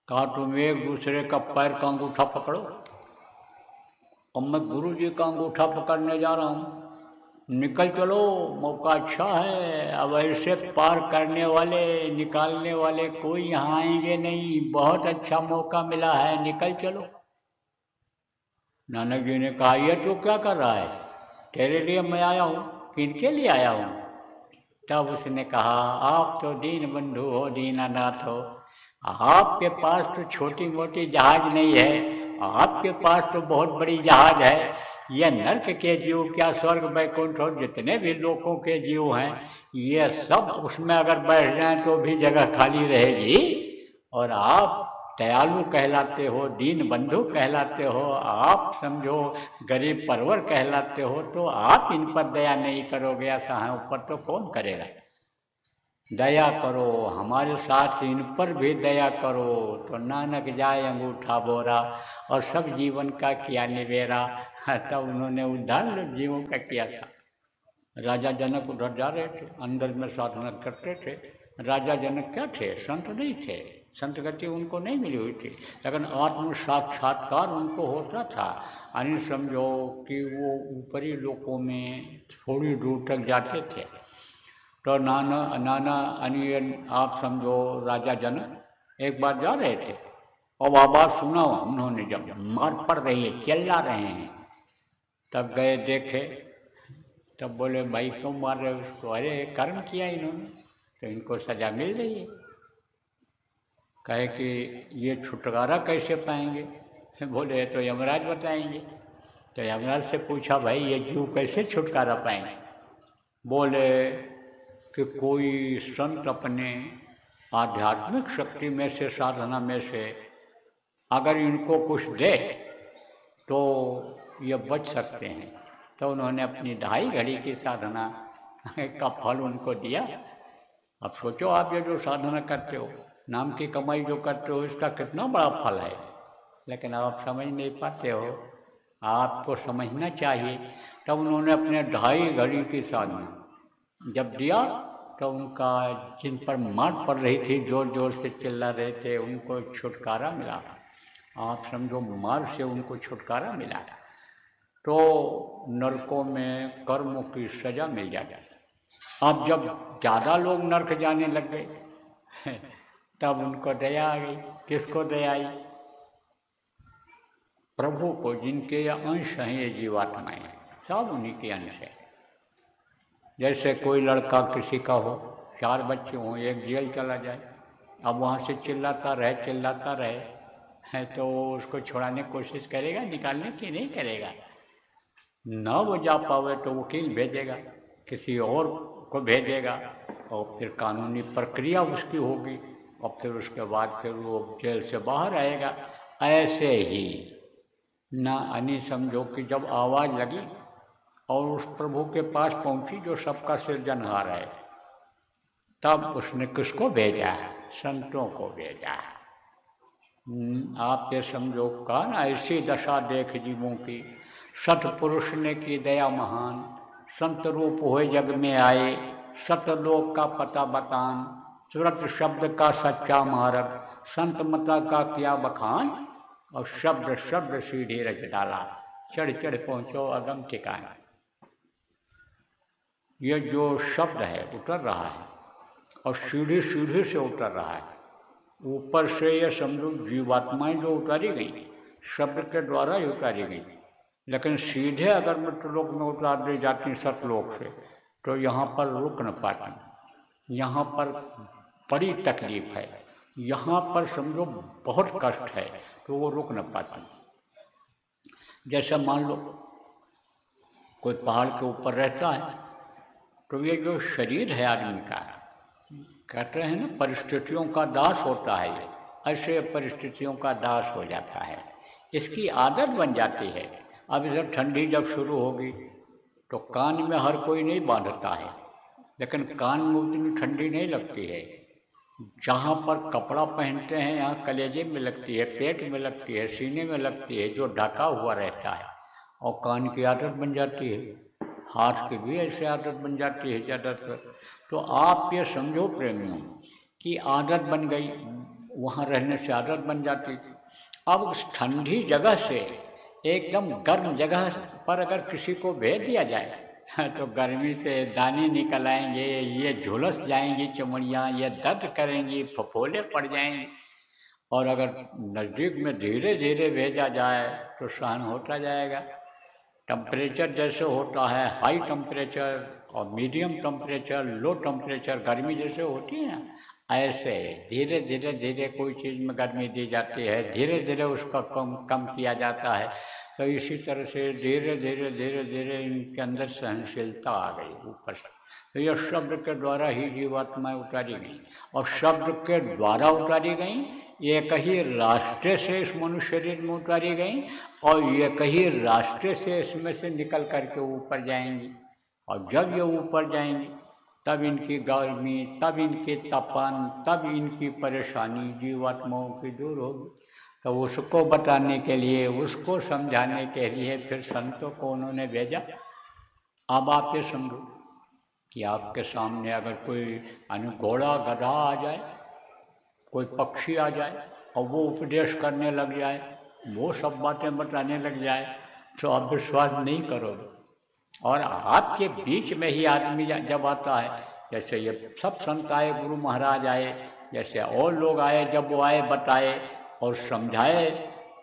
कहा तुम एक दूसरे का पैर का अंगूठा पकड़ो, और मैं गुरु जी का अंगूठा पकड़ने जा रहा हूँ, निकल चलो, मौका अच्छा है। अब ऐसे पार करने वाले, निकालने वाले कोई यहाँ आएंगे नहीं, बहुत अच्छा मौका मिला है, निकल चलो। नानक जी ने कहा ये तू क्या कर रहा है? तेरे लिए मैं आया हूँ, किनके लिए आया हूँ? तब उसने कहा आप तो दीन बंधु हो, दीनानाथ हो, आपके पास तो छोटी मोटी जहाज नहीं है, आपके पास तो बहुत बड़ी जहाज है। यह नर्क के जीव क्या स्वर्ग वैकुंठ और जितने भी लोकों के जीव हैं, ये सब उसमें अगर बैठ जाएं तो भी जगह खाली रहेगी। और आप दयालु कहलाते हो, दीन बंधु कहलाते हो, आप समझो गरीब परवर कहलाते हो, तो आप इन पर दया नहीं करोगे, ऐसा है ऊपर तो कौन करेगा? दया करो, हमारे साथ इन पर भी दया करो। तो नानक जाए अंगूठा बोरा, और सब जीवन का किया निबेरा। तब उन्होंने उद्धार जीवों का किया था। राजा जनक उधर जा रहे थे, अंदर में साधना करते थे। राजा जनक क्या थे? संत नहीं थे, संत गति उनको नहीं मिली हुई थी, लेकिन आत्म साक्षात्कार उनको होता था। यानी समझो कि वो ऊपरी लोकों में थोड़ी दूर तक जाते थे। तो नाना आप समझो राजा जनक एक बार जा रहे थे, और आवाज़ सुना उन्होंने, जब मार पड़ रही है, चिल्ला रहे हैं, तब गए देखे, तब बोले भाई क्यों मार रहे हो उसको? अरे कर्म किया इन्होंने तो इनको सजा मिल रही है। कहे कि ये छुटकारा कैसे पाएंगे? बोले तो यमराज बताएंगे। तो यमराज से पूछा भाई ये जीव कैसे छुटकारा पाएंगे? बोले कि कोई संत अपने आध्यात्मिक शक्ति में से, साधना में से अगर इनको कुछ दे तो ये बच सकते हैं। तो उन्होंने अपनी 2.5 घड़ी की साधना का फल उनको दिया। अब सोचो आप ये जो साधना करते हो, नाम की कमाई जो करते हो, इसका कितना बड़ा फल है, लेकिन आप समझ नहीं पाते हो, आपको समझना चाहिए। तब उन्होंने अपने 2.5 घड़ी की साधना जब दिया, तो उनका जिन पर मार पड़ रही थी, जोर जोर से चिल्ला रहे थे, उनको छुटकारा मिला। आप समझो मार से उनको छुटकारा मिला। तो नरकों में कर्मों की सजा मिल जाती। अब जब ज़्यादा लोग नरक जाने लग गए तब उनको दया आ गई। किसको दया आई? प्रभु को, जिनके अंश हैं ये जीवात्माएं, सब उन्हीं के अंश है। जैसे कोई लड़का किसी का हो, 4 बच्चे हों, एक जेल चला जाए, अब वहाँ से चिल्लाता रहे है तो उसको छुड़ाने की कोशिश करेगा, निकालने की नहीं करेगा। न वो जा पावे तो वकील भेजेगा, किसी और को भेजेगा, और फिर कानूनी प्रक्रिया उसकी होगी, और फिर उसके बाद फिर वो जेल से बाहर आएगा। ऐसे ही ना अनि समझो कि जब आवाज़ लगी और उस प्रभु के पास पहुंची जो सबका सृजनहार है, तब उसने किसको भेजा? संतों को भेजा। आप ये समझो कान ऐसी दशा देख जीवों की, सतपुरुष ने की दया महान, संत रूप हुए जग में आए, सतलोक का पता बतान, सुरत शब्द का सच्चा मार्ग, संत मता का किया बखान, और शब्द शब्द सीढ़ी रच डाला, चढ़ चढ़ पहुँचो अगम ठिकाना। ये जो शब्द है उतर रहा है और सीढ़ी सीढ़ी से उतर रहा है। ऊपर से ये समझो जीवात्माएं जो उतारी गई शब्द के द्वारा ही उतारी गई, लेकिन सीधे अगर मृत्युलोक में उतार दी जाती सतलोक से तो यहाँ पर रुक न पाती। यहाँ पर बड़ी तकलीफ है, यहाँ पर समझो बहुत कष्ट है, तो वो रुक न पाती। जैसे मान लो कोई पहाड़ के ऊपर रहता है, तो ये जो शरीर है आदमी का, कहते हैं ना परिस्थितियों का दास होता है, ये ऐसे परिस्थितियों का दास हो जाता है, इसकी आदत बन जाती है। अब इधर ठंडी जब शुरू होगी तो कान में हर कोई नहीं बांधता है, लेकिन कान में उतनी ठंडी नहीं लगती है। जहाँ पर कपड़ा पहनते हैं यहाँ कलेजे में लगती है, पेट में लगती है, सीने में लगती है, जो ढका हुआ रहता है, और कान की आदत बन जाती है। हाथ की भी ऐसे आदत बन जाती है ज़्यादातर। तो आप ये समझो प्रेमियों कि आदत बन गई, वहाँ रहने से आदत बन जाती। अब उस ठंडी जगह से एकदम गर्म जगह पर अगर किसी को भेज दिया जाए तो गर्मी से दाने निकल आएंगे, ये झुलस जाएंगी चमड़ियाँ, ये दर्द करेंगी, फफोले पड़ जाएंगे। और अगर नज़दीक में धीरे धीरे भेजा जाए तो सहन होता जाएगा। टेम्परेचर जैसे होता है हाई टेम्परेचर और मीडियम टेम्परेचर, लो टेम्परेचर, गर्मी जैसे होती है ना, ऐसे धीरे धीरे धीरे कोई चीज़ में गर्मी दी जाती है, धीरे धीरे उसका कम किया जाता है। तो इसी तरह से धीरे धीरे धीरे धीरे इनके अंदर सहनशीलता आ गई ऊपर से। तो यह शब्द के द्वारा ही जीवात्माएँ उतारी गई, और शब्द के द्वारा उतारी गई, एक ही रास्ते से इस मनुष्य शरीर में उतारी गई, और एक ही रास्ते से इसमें से निकल करके ऊपर जाएंगी। और जब ये ऊपर जाएंगी तब इनकी गर्मी, तब इनके तपन, तब इनकी परेशानी जीवात्माओं की दूर होगी। तो उसको बताने के लिए, उसको समझाने के लिए फिर संतों को उन्होंने भेजा। अब आप ये समझो कि आपके सामने अगर कोई घोड़ा गधा आ जाए, कोई पक्षी आ जाए और वो उपदेश करने लग जाए, वो सब बातें बताने लग जाए, तो आप विश्वास नहीं करोगे। और आपके बीच में ही आदमी जब आता है, जैसे ये सब संत आए, गुरु महाराज आए, जैसे और लोग आए, जब वो आए बताए और समझाए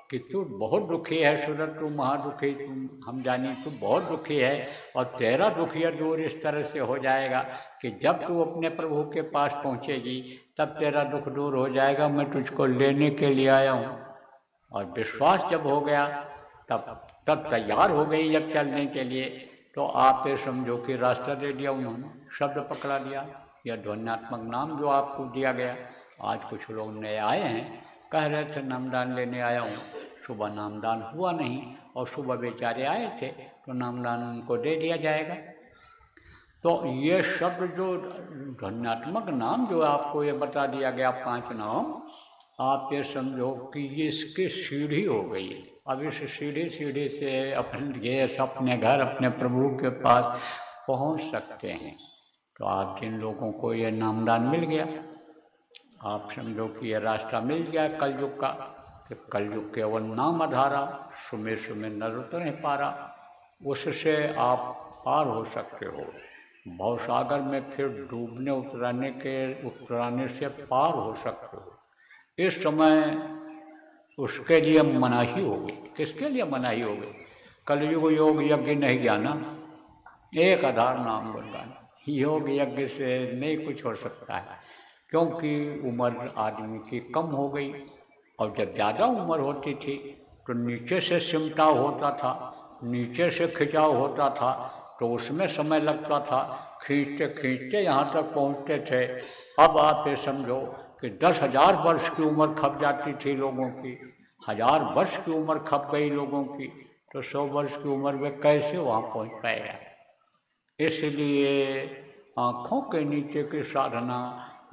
कि तू बहुत दुखी है सूरत, तू महादुखी, तू हम जानी तू बहुत दुखी है, और तेरा दुखिया दूर इस तरह से हो जाएगा कि जब तू अपने प्रभु के पास पहुँचेगी तब तेरा दुख दूर हो जाएगा, मैं तुझको लेने के लिए आया हूँ। और विश्वास जब हो गया तब तैयार हो गई जब चलने के लिए, तो आप ये समझो कि रास्ता दे दिया उन्होंने, शब्द पकड़ा दिया। यह ध्वन्यात्मक नाम जो आपको दिया गया, आज कुछ लोग नए आए हैं, कह रहे थे नामदान लेने आया हूँ, सुबह नामदान हुआ नहीं, और सुबह बेचारे आए थे तो नामदान उनको दे दिया जाएगा। तो ये शब्द जो ध्वन्यात्मक नाम जो आपको ये बता दिया गया 5 नाम, आप ये समझो कि ये इसकी सीढ़ी हो गई। अब इस सीढ़ी से अपने घर, अपने प्रभु के पास पहुंच सकते हैं। तो आप जिन लोगों को ये नामदान मिल गया, आप समझो कि ये रास्ता मिल गया कलयुग का, कि कलयुग केवल नाम आधारा, सुमे सुमे नर उतर नहीं पारा। उससे आप पार हो सकते हो। भवसागर में फिर डूबने उतराने से पार हो सकते हो। इस समय उसके लिए मनाही हो गई। किसके लिए मनाही हो गई? कलयुग योग यज्ञ नहीं जाना, एक आधार नाम गुणगान। योग यज्ञ से नहीं कुछ हो सकता है, क्योंकि उम्र आदमी की कम हो गई। और जब ज़्यादा उम्र होती थी तो नीचे से सिमटाव होता था, नीचे से खिंचाव होता था, तो उसमें समय लगता था। खींचते खींचते यहाँ तक पहुँचते थे। अब आप ये समझो कि 10,000 वर्ष की उम्र खप जाती थी लोगों की। 1000 वर्ष की उम्र खप गई लोगों की, तो 100 वर्ष की उम्र में कैसे वहाँ पहुँच पाएगा? इसलिए आँखों के नीचे की साधना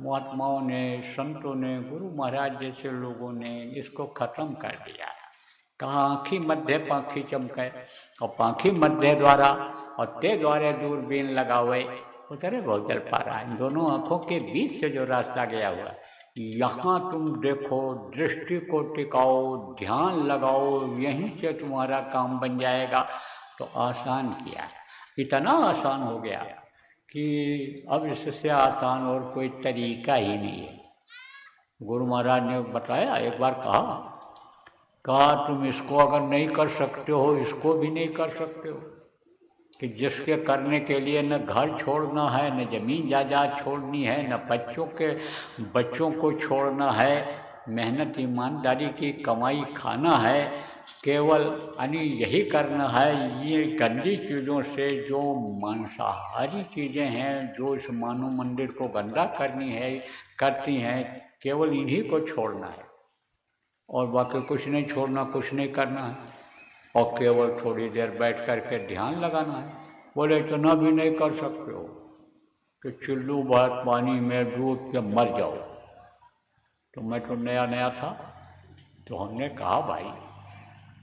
महात्माओं ने, संतों ने, गुरु महाराज जैसे लोगों ने इसको खत्म कर दिया। कहाँ आँखी मध्य पाखी चमके, और पाखी मध्य द्वारा और ते द्वारे दूरबीन लगावे उतरे बहुत जल पा रहा है। इन दोनों आँखों के बीच से जो रास्ता गया हुआ, यहाँ तुम देखो, दृष्टि को टिकाओ, ध्यान लगाओ, यहीं से तुम्हारा काम बन जाएगा। तो आसान किया है, इतना आसान हो गया कि अब इससे आसान और कोई तरीका ही नहीं है। गुरु महाराज ने बताया, एक बार कहा तुम इसको अगर नहीं कर सकते हो, इसको भी नहीं कर सकते हो। कि जिसके करने के लिए न घर छोड़ना है, न ज़मीन जायदाद छोड़नी है, न बच्चों को छोड़ना है, मेहनत ईमानदारी की कमाई खाना है, केवल यही करना है। ये गंदी चीज़ों से, जो मांसाहारी चीज़ें हैं, जो इस मानव मंदिर को गंदा करती हैं, केवल इन्हीं को छोड़ना है, और बाकी कुछ नहीं छोड़ना, कुछ नहीं करना है, और केवल थोड़ी देर बैठ कर के ध्यान लगाना है। बोले इतना भी नहीं कर सकते हो कि चुल्लू भर पानी में डूब के मर जाओ। तो मैं तो नया था, तो हमने कहा भाई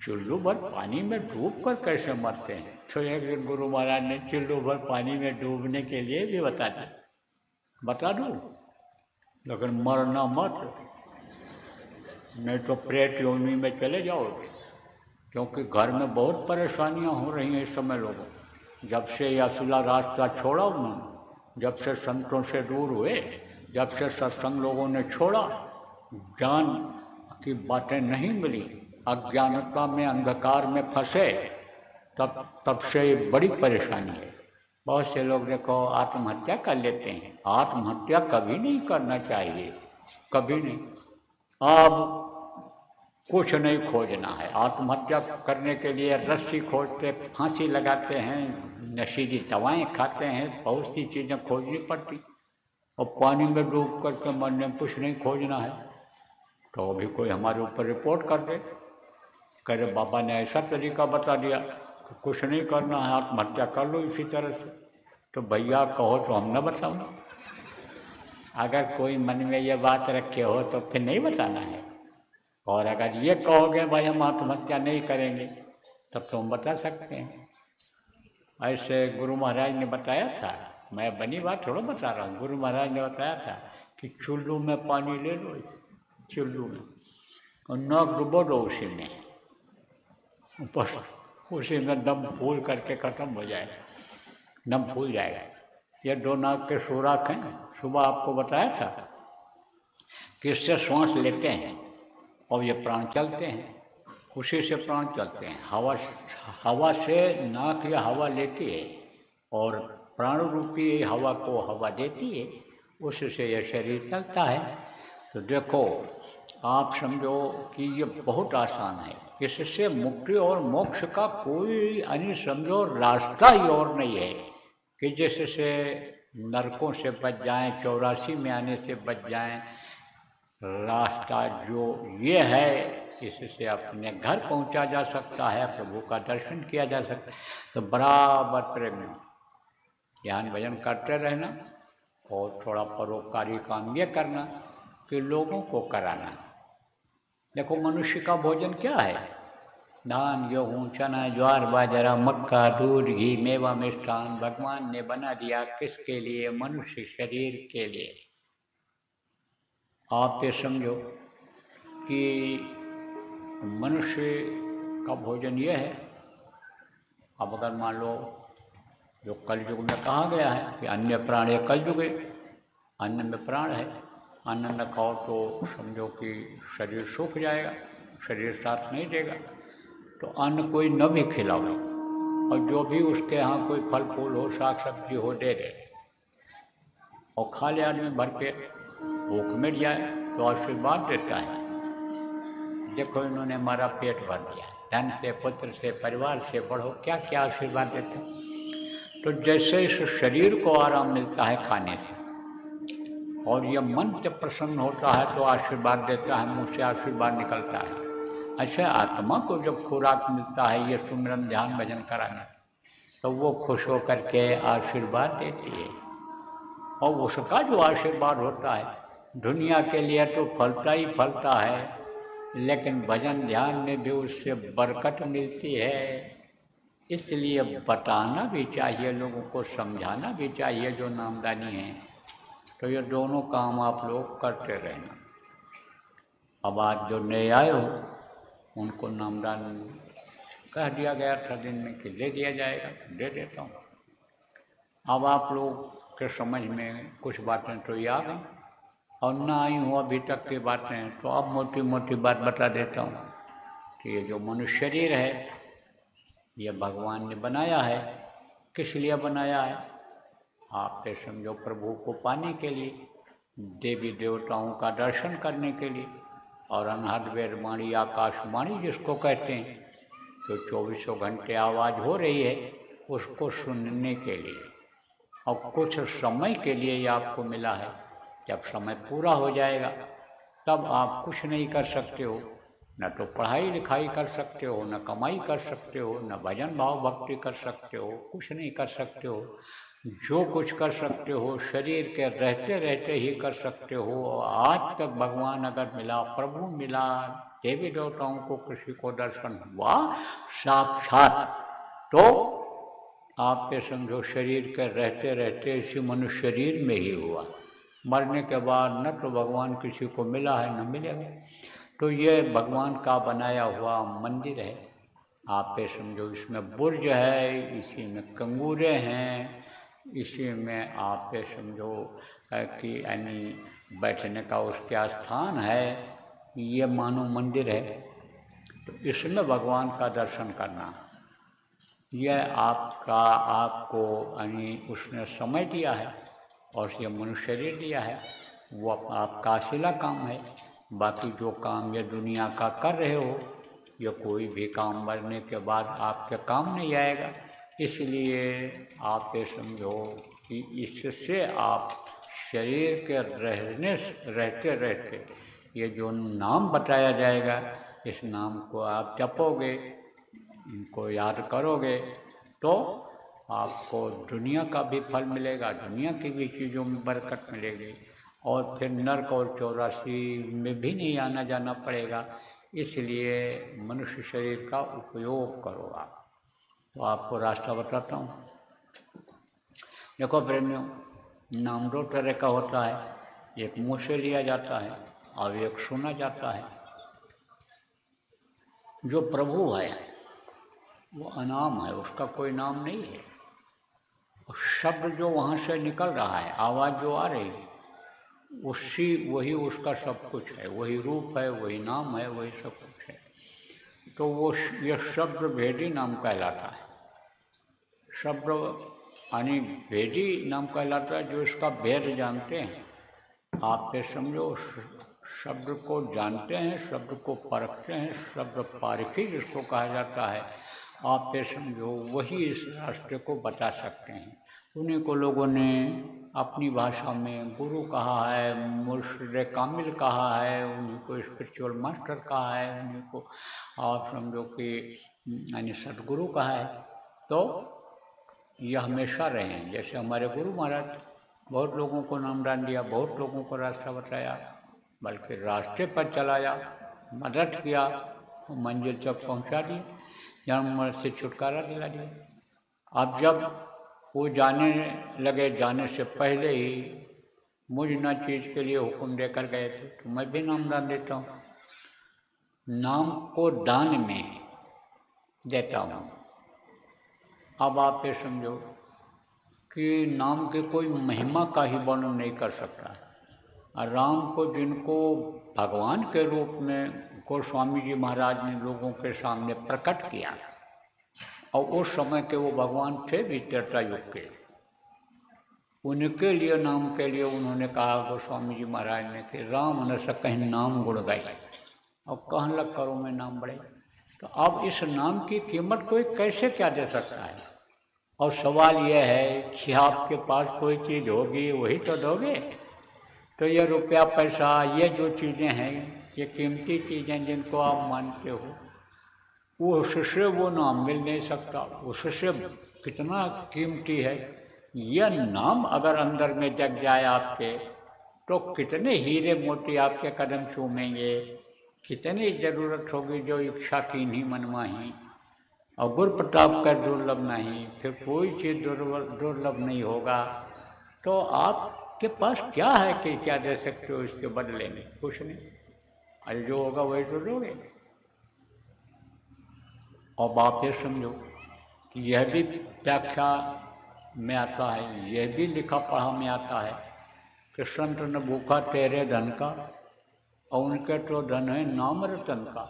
चुल्लू भर पानी में डूब कर कैसे मरते हैं? तो एक दिन गुरु महाराज ने चुल्लू भर पानी में डूबने के लिए भी बता दूँ, लेकिन मरना मत, नहीं तो प्रेत योनि में चले जाओगे। क्योंकि घर में बहुत परेशानियां हो रही हैं इस समय लोगों, जब से यह असुला रास्ता छोड़ा उन्होंने, जब से संतों से दूर हुए, जब से सत्संग लोगों ने छोड़ा, ज्ञान की बातें नहीं मिली, अज्ञानता में, अंधकार में फंसे, तब से बड़ी परेशानी है। बहुत से लोग देखो आत्महत्या कर लेते हैं। आत्महत्या कभी नहीं करना चाहिए, कभी नहीं। अब कुछ नहीं खोजना है। आत्महत्या करने के लिए रस्सी खोजते, फांसी लगाते हैं, नशीली दवाएं खाते हैं, बहुत सी चीज़ें खोजनी पड़ती, और पानी में डूब करके मरने में कुछ नहीं खोजना है। तो अभी कोई हमारे ऊपर रिपोर्ट कर दे, कह रहे बाबा ने ऐसा तरीका बता दिया कि कुछ नहीं करना है, आत्महत्या कर लो इसी तरह से। तो भैया कहो तो हम न बताऊँ। अगर कोई मन में ये बात रखे हो तो फिर नहीं बताना है, और अगर ये कहोगे भाई हम आत्महत्या नहीं करेंगे, तब तो हम बता सकते हैं। ऐसे गुरु महाराज ने बताया था, मैं बनी बात थोड़ा बता रहा हूँ। गुरु महाराज ने बताया था कि चुल्लू में पानी ले लो, चुल्लू में, और नाक डुबो दो उसी में, बस उसी में दम फूल करके ख़त्म हो जाएगा, दम फूल जाएगा। ये 2 नाक के सुराख हैं, सुबह आपको बताया था कि इससे श्वास लेते हैं और ये प्राण चलते हैं, उसी से प्राण चलते हैं। हवा से नाक या हवा लेती है, और प्राण रूपी हवा को हवा देती है, उससे यह शरीर चलता है। तो देखो आप समझो कि ये बहुत आसान है। इससे मुक्ति और मोक्ष का कोई समझो रास्ता ही और नहीं है कि जिससे नरकों से बच जाएं, 84 में आने से बच जाएं। रास्ता जो ये है, इससे अपने घर पहुंचा जा सकता है, प्रभु का दर्शन किया जा सकता है। तो बराबर प्रेम ज्ञान भजन करते रहना, और थोड़ा परोपकारी काम ये करना कि लोगों को कराना। देखो मनुष्य का भोजन क्या है? धान, गेहूँ, चना, ज्वार, बाजरा, मक्का, दूध, घी, मेवा, मिष्ठान भगवान ने बना दिया किसके लिए? मनुष्य शरीर के लिए। आप ये समझो कि मनुष्य का भोजन ये है अब अगर मान लो जो कलयुग में कहा गया है कि अन्य प्राण है कलयुगे, अन्न में प्राण है, अन्न न खाओ तो समझो कि शरीर सूख जाएगा, शरीर साथ नहीं देगा। तो अन्न कोई न भी खिलाओ, और जो भी उसके यहाँ कोई फल फूल हो, साग सब्जी हो, दे दे, और खा ले आदमी भर पेट, भूख मिट जाए तो आशीर्वाद देता है। देखो इन्होंने हमारा पेट भर दिया, धन से, पुत्र से, परिवार से, बढ़ो, क्या क्या आशीर्वाद देते हैं। तो जैसे इस शरीर को आराम मिलता है खाने से, और यह मन से प्रसन्न होता है तो आशीर्वाद देता है, मुँह से आशीर्वाद निकलता है। ऐसे आत्मा को जब खुराक मिलता है ये सुमिरन ध्यान भजन कराने, तो वो खुश होकर के आशीर्वाद देती है। और उसका जो आशीर्वाद होता है दुनिया के लिए तो फलता ही फलता है, लेकिन भजन ध्यान में भी उससे बरकत मिलती है। इसलिए बताना भी चाहिए, लोगों को समझाना भी चाहिए जो नामदानी है। तो ये दोनों काम आप लोग करते रहना। अब आज जो नए आए हो उनको नामदान कह दिया गया था दिन में कि दे दिया जाएगा, दे देता हूँ। अब आप लोग के समझ में कुछ बातें तो ये आ गई, और ना आई हूँ अभी तक की बातें, तो अब मोटी मोटी बात बता देता हूँ कि ये जो मनुष्य शरीर है ये भगवान ने बनाया है। किस लिए बनाया है? आप ये समझो प्रभु को पाने के लिए, देवी देवताओं का दर्शन करने के लिए, और अनहद वेदवाणी आकाशवाणी जिसको कहते हैं, जो 24 घंटे आवाज़ हो रही है उसको सुनने के लिए। और कुछ समय के लिए ये आपको मिला है, जब समय पूरा हो जाएगा तब आप कुछ नहीं कर सकते हो, न तो पढ़ाई लिखाई कर सकते हो, न कमाई कर सकते हो, न भजन भाव भक्ति कर सकते हो, कुछ नहीं कर सकते हो। जो कुछ कर सकते हो शरीर के रहते रहते ही कर सकते हो। आज तक भगवान अगर मिला, प्रभु मिला, देवी देवताओं को किसी को दर्शन हुआ साक्षात, तो आप ये समझो शरीर के रहते रहते इसी मनुष्य शरीर में ही हुआ। मरने के बाद न तो भगवान किसी को मिला है न मिलेगा। तो ये भगवान का बनाया हुआ मंदिर है। आप ये समझो इसमें बुर्ज है, इसी में कंगूरे हैं, इसी में आप ये समझो कि यानी बैठने का उसका स्थान है। ये मानो मंदिर है। तो इसमें भगवान का दर्शन करना, यह आपको यानी उसने समय दिया है और ये मनुष्य शरीर दिया है, वो आपका अकेला काम है। बाकी जो काम ये दुनिया का कर रहे हो, ये कोई भी काम मरने के बाद आपके काम नहीं आएगा। इसलिए आप ये समझो कि इससे आप शरीर के रहते रहते ये जो नाम बताया जाएगा, इस नाम को आप जपोगे, इनको याद करोगे, तो आपको दुनिया का भी फल मिलेगा, दुनिया की भी चीज़ों में बरकत मिलेगी, और फिर नर्क और 84 में भी नहीं आना जाना पड़ेगा। इसलिए मनुष्य शरीर का उपयोग करो आप। तो आपको रास्ता बताता हूँ। देखो प्रेमियों, नाम दो तरह का होता है, एक मुँह से लिया जाता है और एक सुना जाता है। जो प्रभु है वो अनाम है, उसका कोई नाम नहीं है। शब्द जो वहाँ से निकल रहा है, आवाज़ जो आ रही है, वही उसका सब कुछ है, वही रूप है, वही नाम है, वही सब कुछ है। तो वो ये शब्द भेदी नाम कहलाता है। शब्द यानी भेदी नाम कहलाता है, जो इसका भेद जानते हैं। आप ये समझो शब्द को जानते हैं, शब्द को परखते हैं, शब्द पारखी जिसको कहा जाता है, आप ये समझो वही इस रास्ते को बता सकते हैं। उन्हीं को लोगों ने अपनी भाषा में गुरु कहा है, मुर्शिद कामिल कहा है, उन्हीं को स्पिरिचुअल मास्टर कहा है, उन्हीं को आप समझो कि यानी सदगुरु कहा है। तो यह हमेशा रहे हैं। जैसे हमारे गुरु महाराज बहुत लोगों को नामदान दिया, बहुत लोगों को रास्ता बताया, बल्कि रास्ते पर चलाया, मदद किया, मंजिल तक पहुंचा दी, जन्म मरण से छुटकारा दिला दिया। अब जब वो जाने लगे, जाने से पहले ही मुझ न चीज़ के लिए हुक्म देकर गए थे, तो मैं भी नामदान देता हूँ। नाम को दान में देता हूँ, अब आप ये समझो कि नाम के कोई महिमा का ही वर्णन नहीं कर सकता है। और राम को जिनको भगवान के रूप में गोस्वामी जी महाराज ने लोगों के सामने प्रकट किया, और उस समय के वो भगवान थे भी त्रेता युग के, उनके लिए नाम के लिए उन्होंने कहा गोस्वामी जी महाराज ने कि राम न सकहि नाम गुण गाई, और कहन लग करो मैं नाम बढ़े। तो अब इस नाम की कीमत कोई कैसे क्या दे सकता है? और सवाल यह है कि आपके पास कोई चीज़ होगी वही तो दोगे। तो ये रुपया पैसा, ये जो चीज़ें हैं, ये कीमती चीज़ें जिनको आप मानते हो, उससे वो नाम मिल नहीं सकता। उससे कितना कीमती है यह नाम। अगर अंदर में जग जाए आपके, तो कितने हीरे मोती आपके कदम चूमेंगे, कितनी ज़रूरत होगी जो इच्छा की नहीं मनमाही। और गुर प्रताप का दुर्लभ नहीं, फिर कोई चीज़ दुर्लभ नहीं होगा। तो आपके पास क्या है कि क्या दे सकते हो इसके बदले में? कुछ नहीं। अरे जो होगा वही तो दोगे। अब आप ये समझो कि यह भी व्याख्या में आता है, यह भी लिखा पढ़ा में आता है कि संत न भूखा तेरे धन का, और उनके तो धन है नाम रतन का,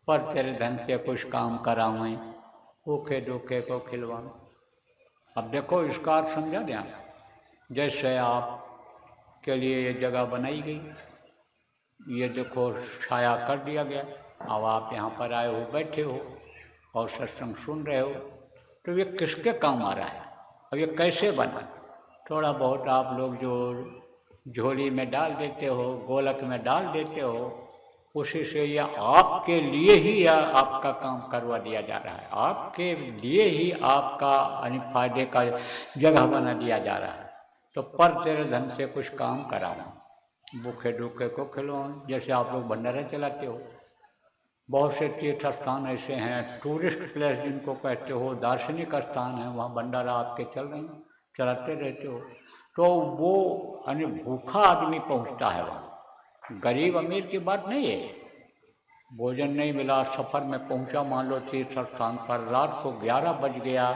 पर तेरे धन से कुछ काम करावें, भूखे दुखे को खिलवाएं। अब देखो इसका अर्थ समझा ध्यान। जैसे आप के लिए ये जगह बनाई गई, ये देखो छाया कर दिया गया, अब आप यहाँ पर आए हो, बैठे हो और सत्संग सुन रहे हो, तो ये किसके काम आ रहा है? अब ये कैसे बना? थोड़ा बहुत आप लोग जो झोली में डाल देते हो, गोलक में डाल देते हो, उसी से यह आपके लिए ही यह आपका काम करवा दिया जा रहा है, आपके लिए ही आपका फायदे का जगह बना दिया जा रहा है। तो पर तेरे धन से कुछ काम कराऊँ, भूखे दुखे को खिलवाऊँ। जैसे आप लोग भंडारा चलाते हो, बहुत से तीर्थ स्थान ऐसे हैं, टूरिस्ट प्लेस जिनको कहते हो, दार्शनिक स्थान है, वहाँ भंडारा आपके चल रहे हैं, चलाते रहते हो। तो वो यानी भूखा आदमी पहुँचता है वहाँ, गरीब अमीर की बात नहीं है। भोजन नहीं मिला, सफ़र में पहुँचा मान लो तीर्थ स्थान पर, रात को 11 बज गया,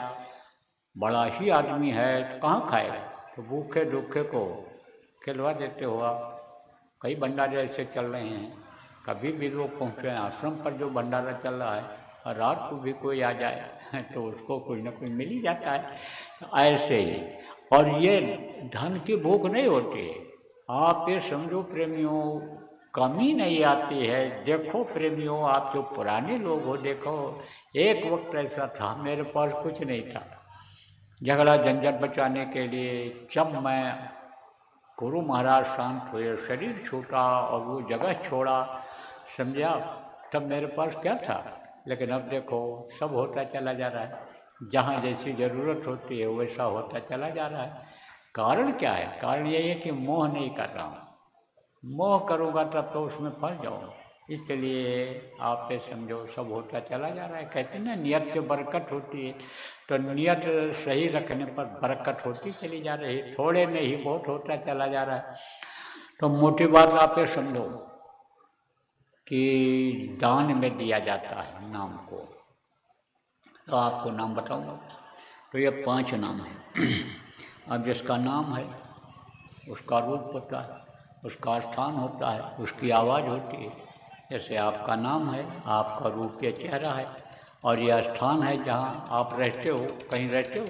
बड़ा ही आदमी है, तो कहाँ खाएगा? तो भूखे दुखे को खिलवा देते हो आप। कई भंडारे ऐसे चल रहे हैं, कभी भी लोग पहुँचे आश्रम पर जो भंडारा चल रहा है, और रात को भी कोई आ जाए तो उसको कोई ना कोई मिल ही जाता है। तो ऐसे ही, और ये धन की भूख नहीं होती है। आप ये समझो प्रेमियों, कमी नहीं आती है। देखो प्रेमियों, आप जो पुराने लोग हो, देखो एक वक्त ऐसा था, मेरे पास कुछ नहीं था, झगड़ा झंझट बचाने के लिए जब मैं गुरु महाराज शांत हुए, शरीर छूटा और वो जगह छोड़ा, समझा, तब मेरे पास क्या था। लेकिन अब देखो सब होता चला जा रहा है, जहाँ जैसी ज़रूरत होती है वैसा होता चला जा रहा है। कारण क्या है? कारण यही है कि मोह नहीं कर रहा हूँ। मोह करूँगा तब तो उसमें फंस जाऊँगा। इसलिए आप ये समझो सब होता चला जा रहा है। कहते हैं ना, नियत से बरकत होती है, तो नियत सही रखने पर बरकत होती चली जा रही है, थोड़े में ही बहुत होता चला जा रहा है। तो मोटी बात आप ये समझो कि दान में दिया जाता है नाम को। तो आपको नाम बताऊंगा, तो ये 5 नाम है। अब जिसका नाम है उसका रूप होता है, उसका स्थान होता है, उसकी आवाज़ होती है। जैसे आपका नाम है, आपका रूप ये चेहरा है, और यह स्थान है जहाँ आप रहते हो, कहीं रहते हो,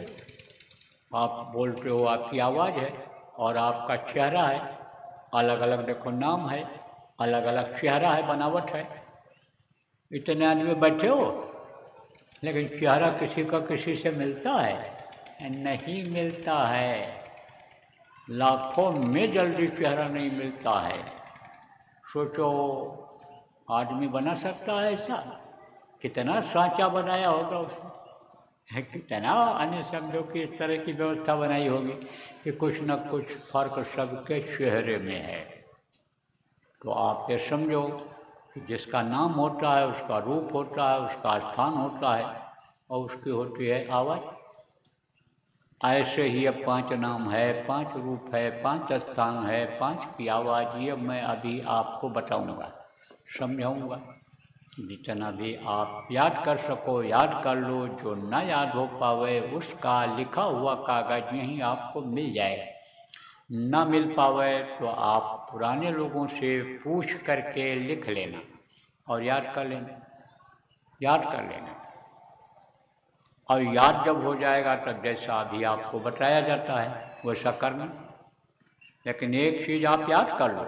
आप बोलते हो, आपकी आवाज़ है, और आपका चेहरा है। अलग अलग देखो नाम है, अलग अलग चेहरा है, बनावट है। इतने आदमी बैठे हो, लेकिन चेहरा किसी का किसी से मिलता है? नहीं मिलता है। लाखों में जल्दी चेहरा नहीं मिलता है। सोचो आदमी बना सकता है ऐसा? कितना सांचा बनाया होगा उसने, कितना अन्य शब्दों की इस तरह की व्यवस्था बनाई होगी कि कुछ न कुछ फर्क सबके चेहरे में है। तो आप ये समझो कि जिसका नाम होता है उसका रूप होता है, उसका स्थान होता है, और उसकी होती है आवाज़। ऐसे ही अब 5 नाम है, 5 रूप है, 5 स्थान है, 5 की आवाज़, ये मैं अभी आपको बताऊंगा, समझाऊंगा। जितना भी आप याद कर सको याद कर लो, जो न याद हो पावे उसका लिखा हुआ कागज़ यहीं आपको मिल जाएगा। न मिल पावे तो आप पुराने लोगों से पूछ करके लिख लेना और याद कर लेना, याद कर लेना। और याद जब हो जाएगा तब जैसा अभी आपको बताया जाता है वैसा करना। लेकिन एक चीज़ आप याद कर लो,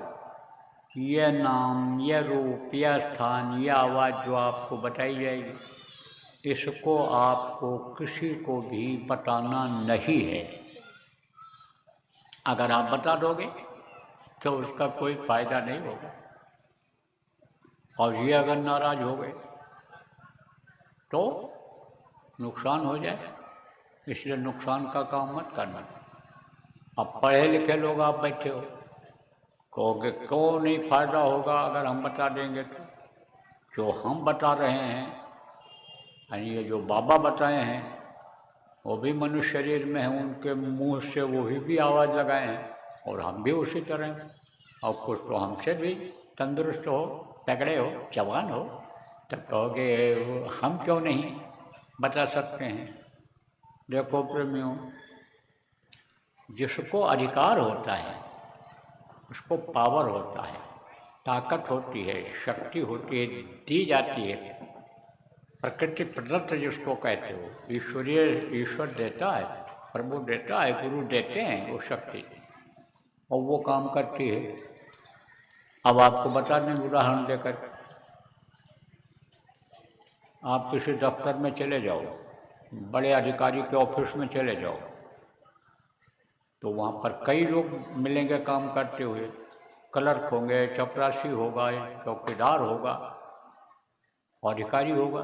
यह नाम, यह रूप, यह स्थान, यह आवाज़ जो आपको बताई जाएगी, इसको आपको किसी को भी बताना नहीं है। अगर आप बता दोगे तो उसका कोई फायदा नहीं होगा, और ये अगर नाराज हो गए तो नुकसान हो जाए। इसलिए नुकसान का काम मत करना। अब पढ़े लिखे लोग आप बैठे हो, कहोगे क्यों नहीं फायदा होगा अगर हम बता देंगे तो। जो हम बता रहे हैं, यानी ये जो बाबा बताए हैं, वो भी मनुष्य शरीर में है, उनके मुंह से वही भी आवाज़ लगाए हैं, और हम भी उसी तरह हैं। और कुछ तो हमसे भी तंदुरुस्त हो, तगड़े हो, जवान हो, तब कहोगे हम क्यों नहीं बता सकते हैं। देखो प्रेमियों, जिसको अधिकार होता है उसको पावर होता है, ताकत होती है, शक्ति होती है, दी जाती है। प्रकृति प्रदत्त जिसको कहते हो, ईश्वर देता है, प्रभु देता है, गुरु देते हैं वो शक्ति, और वो काम करती है। अब आपको बता दें उदाहरण देकर, आप किसी दफ्तर में चले जाओ, बड़े अधिकारी के ऑफिस में चले जाओ, तो वहाँ पर कई लोग मिलेंगे काम करते हुए। क्लर्क होंगे, चपरासी होगा, चौकीदार होगा, अधिकारी होगा।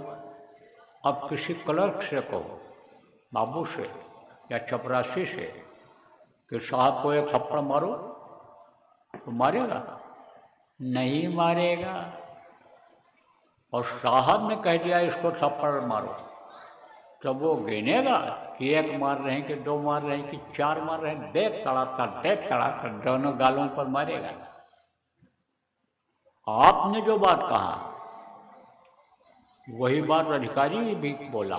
अब किसी क्लर्क से कहो, बाबू से या चपरासी से कि साहब को एक थप्पड़ मारो, तो मारेगा? नहीं मारेगा। और साहब ने कह दिया इसको थप्पड़ मारो, तो वो गिनेगा कि एक मार रहे हैं कि दो मार रहे हैं कि चार मार रहे हैं। देख तड़ाकर दोनों गालों पर मारेगा। आपने जो बात कहा वही बात अधिकारी भी बोला,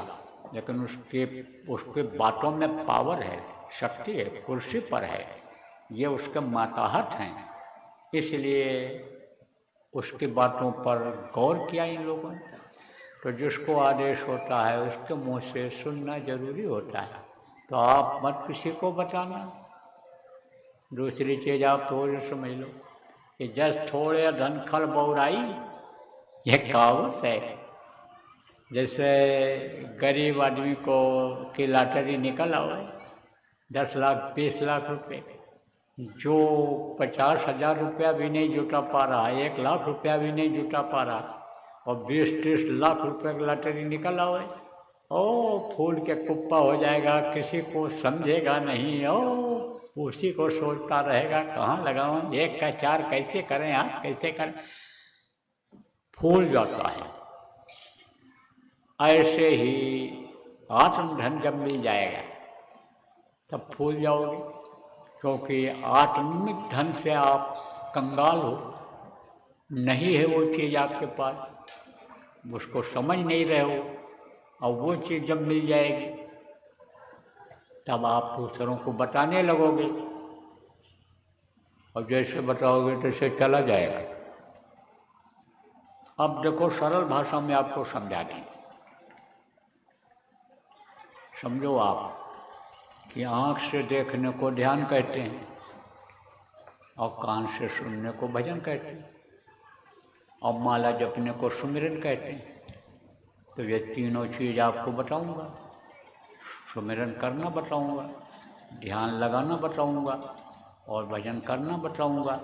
लेकिन उसके बातों में पावर है, शक्ति है, कुर्सी पर है, ये उसके माताहत हैं, इसलिए उसकी बातों पर गौर किया इन लोगों ने। तो जिसको आदेश होता है उसके मुंह से सुनना जरूरी होता है। तो आप मत किसी को बताना। दूसरी चीज़ आप थोड़ी समझ लो कि जस थोड़े धन खल बौराई, यह कहावत है। जैसे गरीब आदमी को की लॉटरी निकल आए 10 लाख 20 लाख रुपए, जो 50,000 रुपया भी नहीं जुटा पा रहा है, 1 लाख रुपया भी नहीं जुटा पा रहा, और 20-30 लाख रुपए की लॉटरी निकल आए, ओ फूल के कुप्पा हो जाएगा, किसी को समझेगा नहीं, ओ उसी को सोचता रहेगा कहाँ लगाऊं, 1 का 4 कैसे करें, आप कैसे करें, फूल जाता है। ऐसे ही आत्मधन जब मिल जाएगा तब फूल जाओगे, क्योंकि आत्मिक धन से आप कंगाल हो, नहीं है वो चीज़ आपके पास, उसको समझ नहीं रहे हो, और वो चीज़ जब मिल जाएगी तब आप दूसरों को बताने लगोगे, और जैसे बताओगे तैसे चला जाएगा। अब देखो सरल भाषा में आपको समझा दें। समझो आप कि आँख से देखने को ध्यान कहते हैं, और कान से सुनने को भजन कहते हैं, और माला जपने को सुमिरन कहते हैं। तो ये तीनों चीज़ आपको बताऊंगा। सुमिरन करना बताऊंगा, ध्यान लगाना बताऊंगा, और भजन करना बताऊंगा।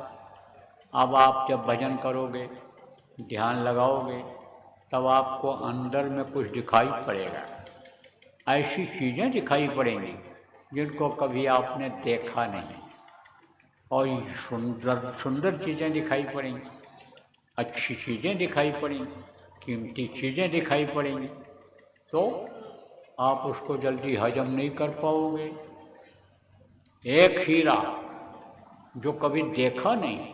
अब आप जब भजन करोगे, ध्यान लगाओगे, तब आपको अंदर में कुछ दिखाई पड़ेगा। ऐसी चीज़ें दिखाई पड़ेंगी जिनको कभी आपने देखा नहीं, और सुंदर सुंदर चीज़ें दिखाई पड़ेंगी, अच्छी चीज़ें दिखाई पड़ेंगी, कीमती चीज़ें दिखाई पड़ेंगी। तो आप उसको जल्दी हजम नहीं कर पाओगे। एक हीरा जो कभी देखा नहीं,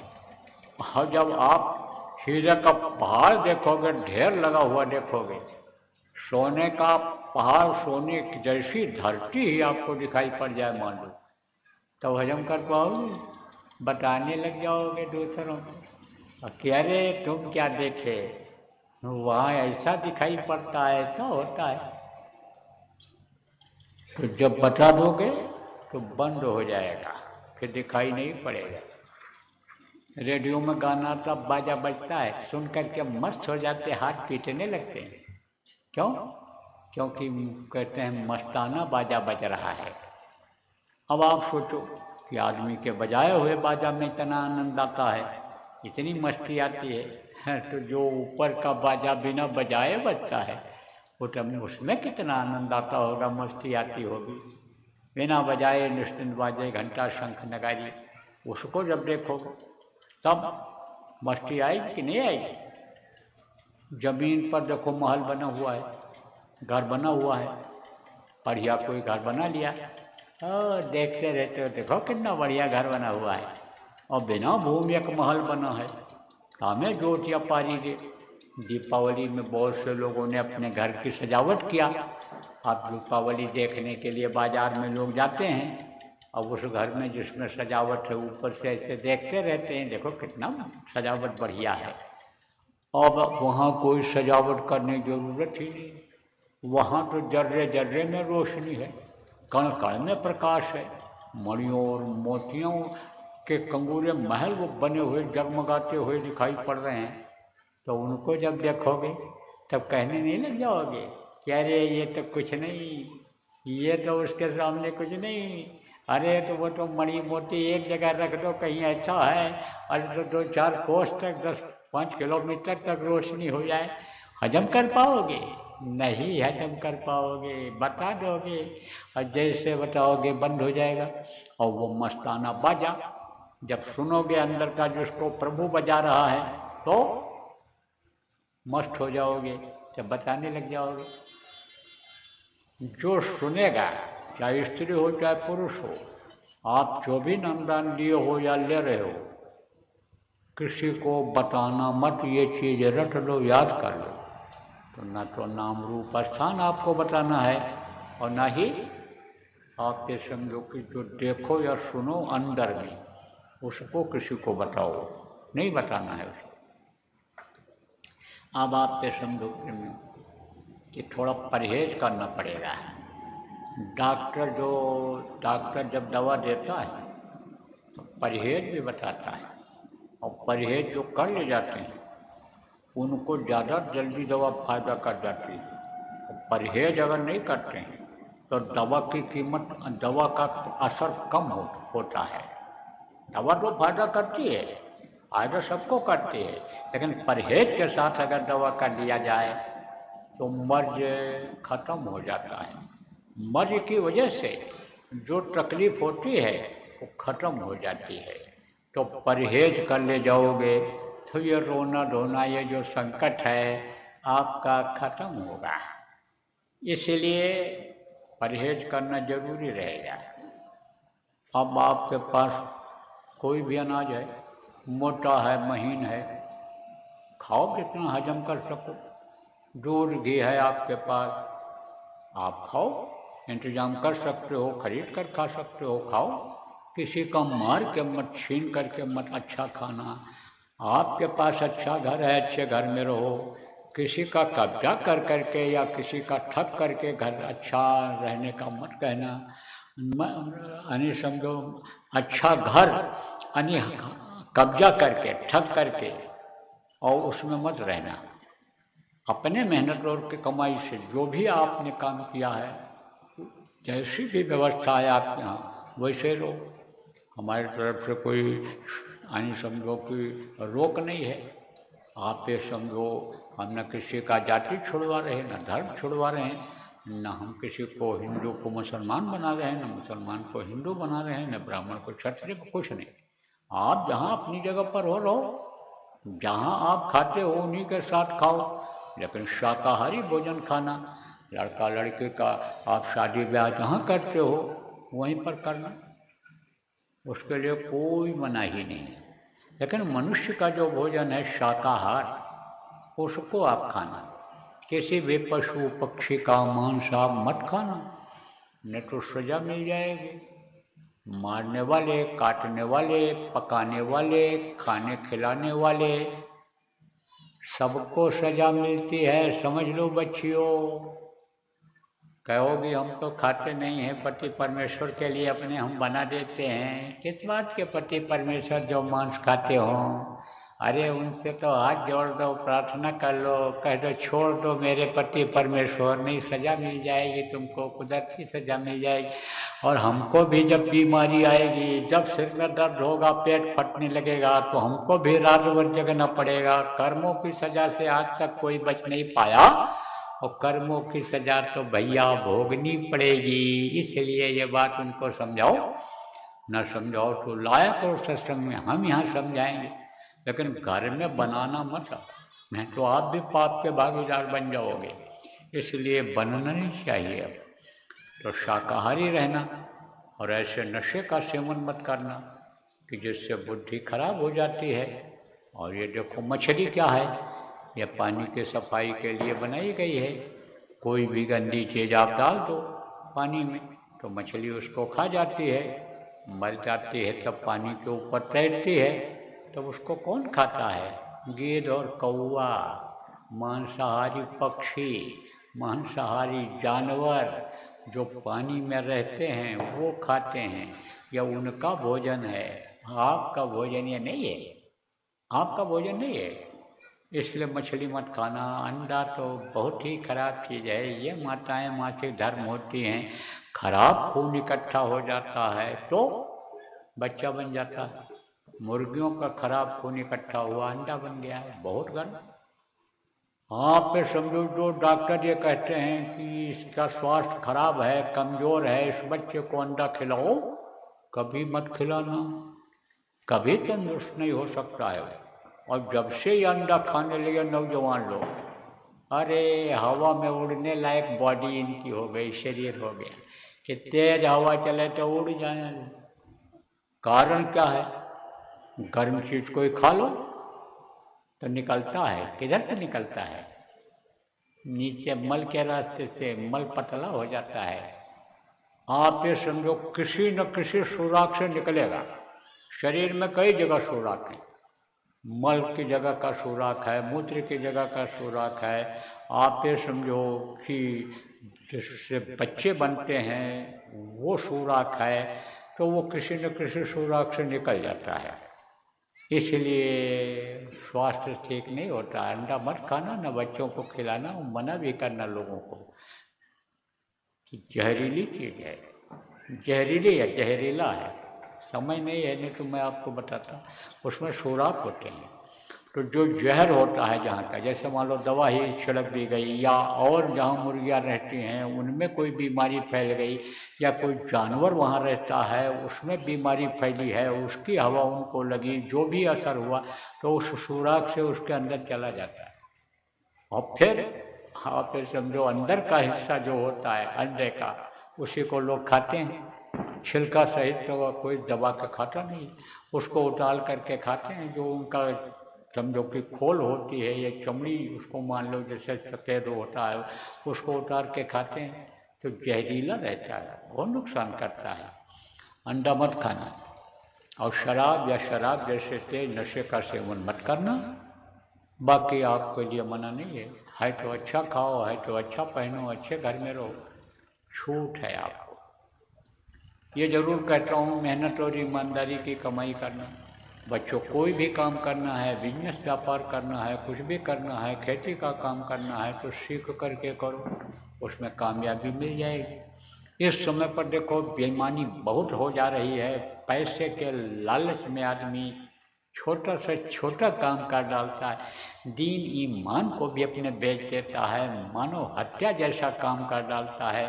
जब आप हीरे का पहाड़ देखोगे ढेर लगा हुआ देखोगे, सोने का पहाड़, सोने की जैसी धरती ही आपको दिखाई पड़ जाए मान लो, तो हजम कर पाओगे? बताने लग जाओगे दूसरों को कि अरे तुम क्या देखे, वहाँ ऐसा दिखाई पड़ता है, ऐसा होता है। तो जब बता दोगे तो बंद हो जाएगा, फिर दिखाई नहीं पड़ेगा। रेडियो में गाना तब बाजा बजता है, सुन करके मस्त हो जाते, हाथ पीटने लगते हैं। क्यों? क्योंकि कहते हैं मस्ताना बाजा बज रहा है। अब आप सोचो कि आदमी के बजाए हुए बाजा में इतना आनंद आता है, इतनी मस्ती आती है, तो जो ऊपर का बाजा बिना बजाए बजता है वो तब उसमें कितना आनंद आता होगा, मस्ती आती होगी। बिना बजाए निश्चिंत बाजे, घंटा, शंख, नगारी, उसको जब देखोगे तब मस्ती आएगी कि नहीं आएगी? जमीन पर देखो महल बना हुआ है, घर बना हुआ है, बढ़िया कोई घर बना लिया और देखते रहते हो, देखो कितना बढ़िया घर बना हुआ है, और बिना भूमि एक महल बना है। हमें ज्योतिया पारी दे, दीपावली में बहुत से लोगों ने अपने घर की सजावट किया। आप दीपावली देखने के लिए बाजार में लोग जाते हैं, अब उस घर में जिसमें सजावट है ऊपर से ऐसे देखते रहते हैं, देखो कितना सजावट बढ़िया है। अब वहाँ कोई सजावट करने की जरूरत ही नहीं, वहाँ तो जर्रे जर्रे में रोशनी है, कण कण में प्रकाश है, मणियों और मोतियों के कंगूरे महल वो बने हुए जगमगाते हुए दिखाई पड़ रहे हैं। तो उनको जब देखोगे तब कहने नहीं लग जाओगे कि अरे ये तो कुछ नहीं, ये तो उसके सामने कुछ नहीं, अरे तो वो तो मणि मोती एक जगह रख दो कहीं ऐसा है, अरे तो 2-4 कोस तक 10-5 किलोमीटर तक रोशनी हो जाए, हजम कर पाओगे? नहीं हजम कर पाओगे। बता दोगे और जैसे बताओगे बंद हो जाएगा। और वो मस्ताना बाजा जब सुनोगे अंदर का जिसको प्रभु बजा रहा है तो मस्त हो जाओगे, जब बताने लग जाओगे। जो सुनेगा, चाहे स्त्री हो चाहे पुरुष हो, आप जो भी नामदान लिए हो या ले रहे हो, किसी को बताना मत, ये चीज़ रट लो, याद कर लो। तो न तो नाम रूप स्थान आपको बताना है और ना ही आप ये समझो कि जो देखो या सुनो अंदर में उसको किसी को बताओ, नहीं बताना है उसको। अब आप ये समझो कि थोड़ा परहेज करना पड़ेगा। डॉक्टर जब दवा देता है तो परहेज भी बताता है, और परहेज जो कर ले जाते हैं उनको ज़्यादा जल्दी दवा फायदा कर जाती है। परहेज अगर नहीं करते हैं तो दवा की कीमत, दवा का असर कम होता है। दवा तो फायदा करती है, फायदा सबको करती है, लेकिन परहेज के साथ अगर दवा कर लिया जाए तो मर्ज खत्म हो जाता है। मर्ज की वजह से जो तकलीफ होती है वो खत्म हो जाती है। तो परहेज कर ले जाओगे तो ये रोना धोना, ये जो संकट है आपका खत्म होगा। इसलिए परहेज करना जरूरी रहेगा। अब आपके पास कोई भी अनाज है, मोटा है, महीन है, खाओ जितना हजम कर सको। दूध घी है आपके पास, आप खाओ, इंतजाम कर सकते हो, खरीद कर खा सकते हो, खाओ। किसी का मार के मत, छीन करके मत अच्छा खाना। आपके पास अच्छा घर है, अच्छे घर में रहो। किसी का कब्जा कर करके या किसी का ठग करके घर अच्छा रहने का मत कहना। यानी समझो अच्छा घर यानी कब्जा करके, ठग करके, और उसमें मत रहना। अपने मेहनत और की कमाई से जो भी आपने काम किया है, जैसी भी व्यवस्था है आपके यहाँ वैसे लो। हमारी तरफ से कोई यानी समझो कि रोक नहीं है। आप ये समझो हम न किसी का जाति छुड़वा रहे हैं, न धर्म छुड़वा रहे हैं, न हम किसी को हिंदू को मुसलमान बना रहे हैं, न मुसलमान को हिंदू बना रहे हैं, न ब्राह्मण को क्षत्रिय को, कुछ नहीं। आप जहाँ अपनी जगह पर हो रहो, जहाँ आप खाते हो उन्हीं के साथ खाओ, लेकिन शाकाहारी भोजन खाना। लड़का लड़के का आप शादी ब्याह जहाँ करते हो वहीं पर करना, उसके लिए कोई मनाही नहीं है। लेकिन मनुष्य का जो भोजन है शाकाहार, उसको आप खाना, किसी भी पशु पक्षी का मांस आप मत खाना, नहीं तो सजा मिल जाएगी। मारने वाले, काटने वाले, पकाने वाले, खाने खिलाने वाले, सबको सजा मिलती है, समझ लो बच्चियों। कहोगी हम तो खाते नहीं हैं, पति परमेश्वर के लिए अपने हम बना देते हैं। किस बात के पति परमेश्वर जो मांस खाते हों? अरे उनसे तो हाथ जोड़ दो, प्रार्थना कर लो, कह दो छोड़ दो मेरे पति परमेश्वर, नहीं सजा मिल जाएगी तुमको, कुदरती सजा मिल जाएगी। और हमको भी जब बीमारी आएगी, जब सिर में दर्द होगा, पेट फटने लगेगा, तो हमको भी रात भर जगना पड़ेगा। कर्मों की सजा से आज तक कोई बच नहीं पाया, और कर्मों की सजा तो भैया भोगनी पड़ेगी। इसलिए ये बात उनको समझाओ, न समझाओ तो लाया करो सत्संग में, हम यहाँ समझाएंगे, लेकिन घर में बनाना मत, नहीं तो आप भी पाप के भागीदार बन जाओगे। इसलिए बनना नहीं चाहिए। अब तो शाकाहारी रहना, और ऐसे नशे का सेवन मत करना कि जिससे बुद्धि खराब हो जाती है। और ये देखो मछली क्या है, यह पानी की सफाई के लिए बनाई गई है। कोई भी गंदी चीज़ आप डाल दो पानी में तो मछली उसको खा जाती है, मर जाती है, तब पानी के ऊपर तैरती है। तब उसको कौन खाता है? गिद्ध और कौवा, मांसाहारी पक्षी, मांसाहारी जानवर जो पानी में रहते हैं वो खाते हैं, यह उनका भोजन है, आपका भोजन ये नहीं है, आपका भोजन नहीं है। इसलिए मछली मत खाना। अंडा तो बहुत ही खराब चीज़ है। ये माताएं मासिक धर्म होती हैं, खराब खून इकट्ठा हो जाता है तो बच्चा बन जाता है। मुर्गियों का खराब खून इकट्ठा हुआ, अंडा बन गया है, बहुत गलत। आप पे समझो, जो डॉक्टर ये कहते हैं कि इसका स्वास्थ्य खराब है, कमज़ोर है, इस बच्चे को अंडा खिलाओ, कभी मत खिलाना, कभी तंदुरुस्त नहीं हो सकता है। और जब से ये अंडा खाने लगे नौजवान लोग, अरे हवा में उड़ने लायक बॉडी इनकी हो गई, शरीर हो गया कि तेज हवा चले तो उड़ जाए। कारण क्या है? गर्म चीज कोई खा लो तो निकलता है, किधर से निकलता है? नीचे मल के रास्ते से मल पतला हो जाता है। आप ये समझो किसी न किसी सुराख से निकलेगा। शरीर में कई जगह सुराख है, मल की जगह का सुराख है, मूत्र की जगह का सुराख है। आप ये समझो कि जिससे बच्चे बनते हैं वो सुराख है, तो वो किसी न किसी सुराख से निकल जाता है। इसलिए स्वास्थ्य ठीक नहीं होता। अंडा मत खाना, न बच्चों को खिलाना, मना भी करना लोगों को कि जहरीली चीज़ है, जहरीली है, जहरीला है। समय नहीं है, नहीं तो मैं आपको बताता। उसमें सुराख होते हैं, तो जो जहर होता है जहाँ का, जैसे मान लो दवा ही छिड़क दी गई, या और जहाँ मुर्गियाँ रहती हैं उनमें कोई बीमारी फैल गई, या कोई जानवर वहाँ रहता है उसमें बीमारी फैली है, उसकी हवा उनको लगी, जो भी असर हुआ तो उस सुराख से उसके अंदर चला जाता है। और फिर आप समझो अंदर का हिस्सा जो होता है अंडे का, उसी को लोग खाते हैं, छिलका सहित तो कोई दबा के खाता नहीं, उसको उतार करके खाते हैं। जो उनका समझो कि खोल होती है, ये चमड़ी, उसको मान लो जैसे सफ़ेद होता है, उसको उतार के खाते हैं, तो जहरीला रहता है, बहुत नुकसान करता है। अंडा मत खाना। और शराब या शराब जैसे तेज नशे का सेवन मत करना। बाकी आपके लिए मना नहीं है तो अच्छा खाओ, है तो अच्छा पहनो, अच्छे घर में रहो, छूट है आपको। ये जरूर कहता हूँ, मेहनत और ईमानदारी की कमाई करना। बच्चों कोई भी काम करना है, बिजनेस व्यापार करना है, कुछ भी करना है, खेती का काम करना है, तो सीख करके करो, उसमें कामयाबी मिल जाएगी। इस समय पर देखो बेईमानी बहुत हो जा रही है। पैसे के लालच में आदमी छोटा से छोटा काम कर डालता है, दीन ईमान को भी अपने बेच देता है, मानो हत्या जैसा काम कर डालता है।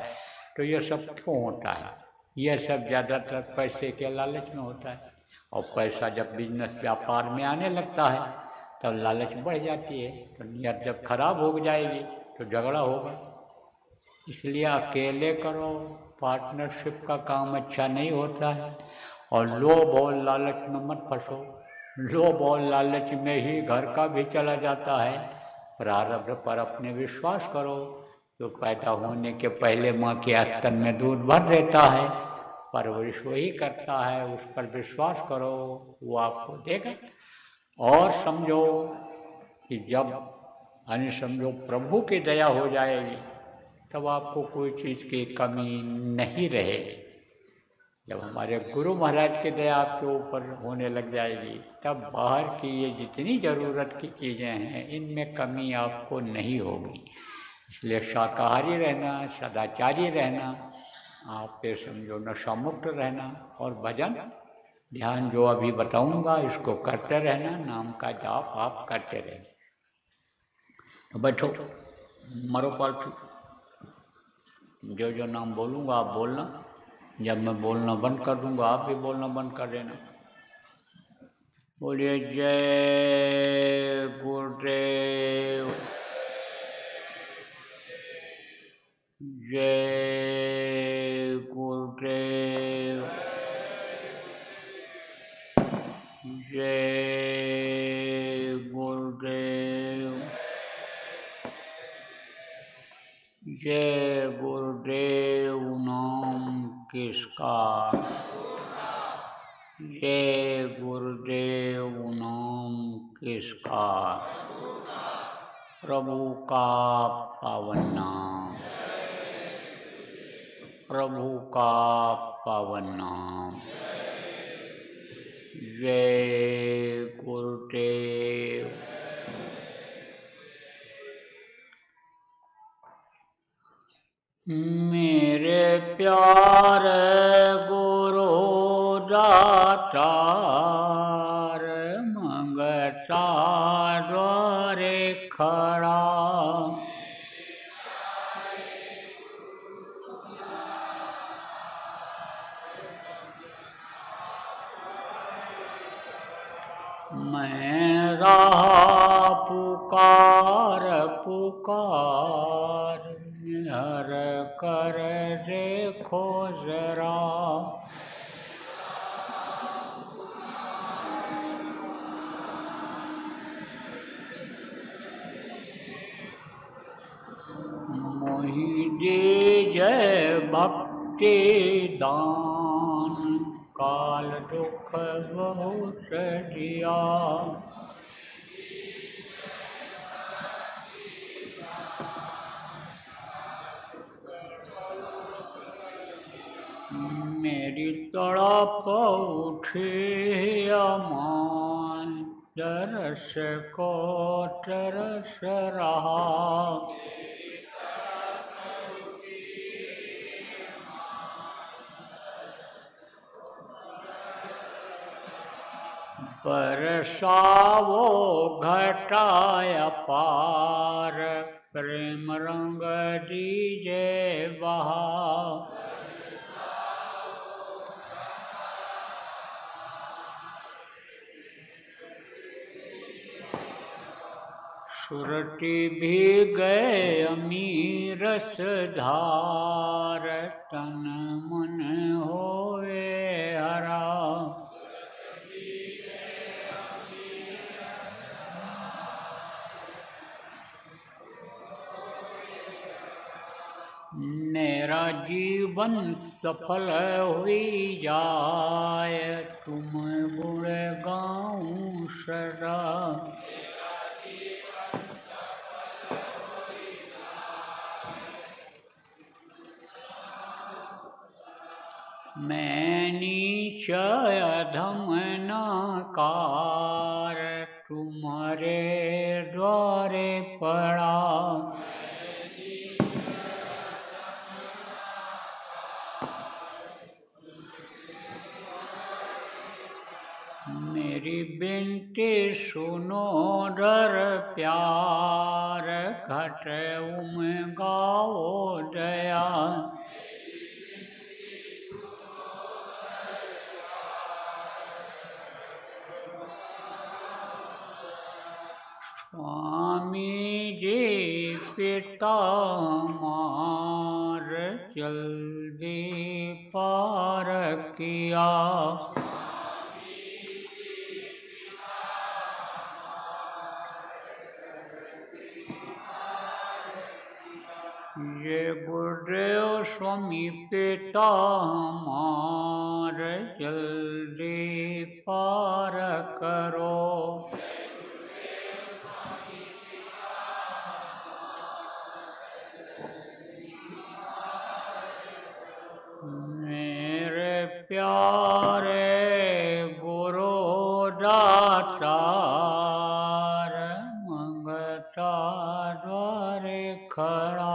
तो ये सब क्यों होता है? यह सब ज़्यादातर पैसे के लालच में होता है। और पैसा जब बिजनेस व्यापार में आने लगता है तब लालच बढ़ जाती है, तो नीयत जब खराब हो जाएगी तो झगड़ा होगा। इसलिए अकेले करो, पार्टनरशिप का काम अच्छा नहीं होता है। और लोभ और लालच में मत फंसो। लोभ और लालच में ही घर का भी चला जाता है। प्रारब्ध पर अपने विश्वास करो। तो पैदा होने के पहले माँ के स्तन में दूध भर देता है, परवरिश वही करता है, उस पर विश्वास करो, वो आपको देगा। और समझो कि जब समझो प्रभु की दया हो जाएगी तब आपको कोई चीज़ की कमी नहीं रहेगी। जब हमारे गुरु महाराज की दया आपके ऊपर होने लग जाएगी तब बाहर की ये जितनी ज़रूरत की चीज़ें हैं इनमें कमी आपको नहीं होगी। इसलिए शाकाहारी रहना, सदाचारी रहना, आप पे समझो नशा मुक्त रहना, और भजन ध्यान जो अभी बताऊंगा इसको करते रहना, नाम का जाप आप करते रहना। तो बैठो, मरो पालतू, जो जो नाम बोलूँगा आप बोलना, जब मैं बोलना बंद कर दूंगा आप भी बोलना बंद कर देना। बोलिए जय गुरुदेव, जय गुरुदेव, जय गुरुदेव, जय गुरुदेव। नाम किसका? जय गुरुदेव। नाम किसका? प्रभु का पावन नाम, प्रभु का पावन नाम। जय गुरुदेव। मेरे प्यारे गुरु दातार, मंगता द्वारे खड़ा, मैं रहा पुकार पुकार, हर कर देखो जरा, मोहि दीजय भक्ति दान, काल दुख बहुत दिया, मेरी तड़प उठी अमान, तरस को तरस रहा, बरसावो घटाय पार, प्रेम रंग दीजे बहा, सुरती भी गए अमीरस धार, तन मन होए हरा, मेरा जीवन सफल हुई जाए, तुम गुण गाऊं सदा, मैं नीच अधम नाकार, तुम्हारे द्वारे पड़ा, मेरी बिनती सुनो डर प्यार, घट गाओ दया, स्वामी जी पिता मार, जल्दी पार किया, स्वामी पिता हमारे जल्दी पार करो। मेरे प्यारे गुरु दातार मंगता द्वारे खड़ा।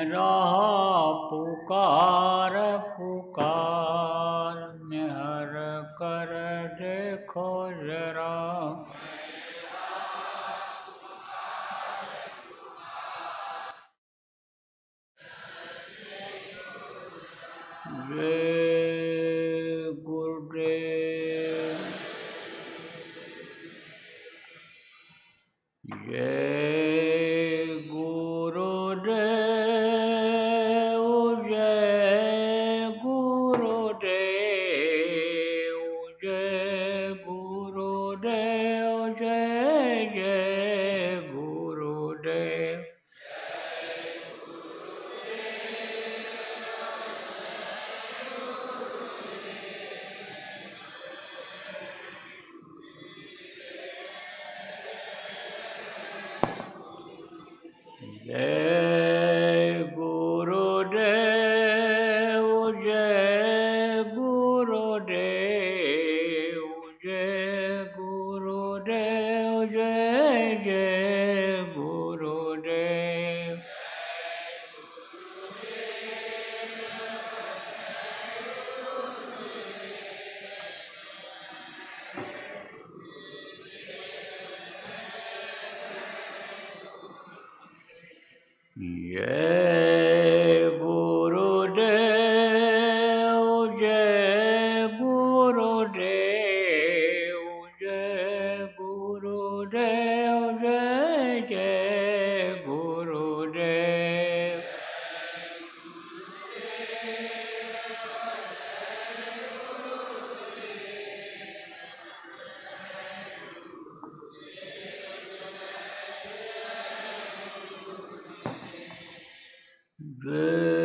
रहा पुकार पुकार निहर कर देखो जरा। जय गुरुदेव, जय गुरुदेव, जय गुरुदेव, जय गुरुदेव, जय जय गुरुदेव। जय गुरुदेव, जय गुरुदेव, जय गुरुदेव, जय जय गुरुदेव। जय गुरुदेव, जय गुरुदेव, जय गुरुदेव, जय जय गुरुदेव। जय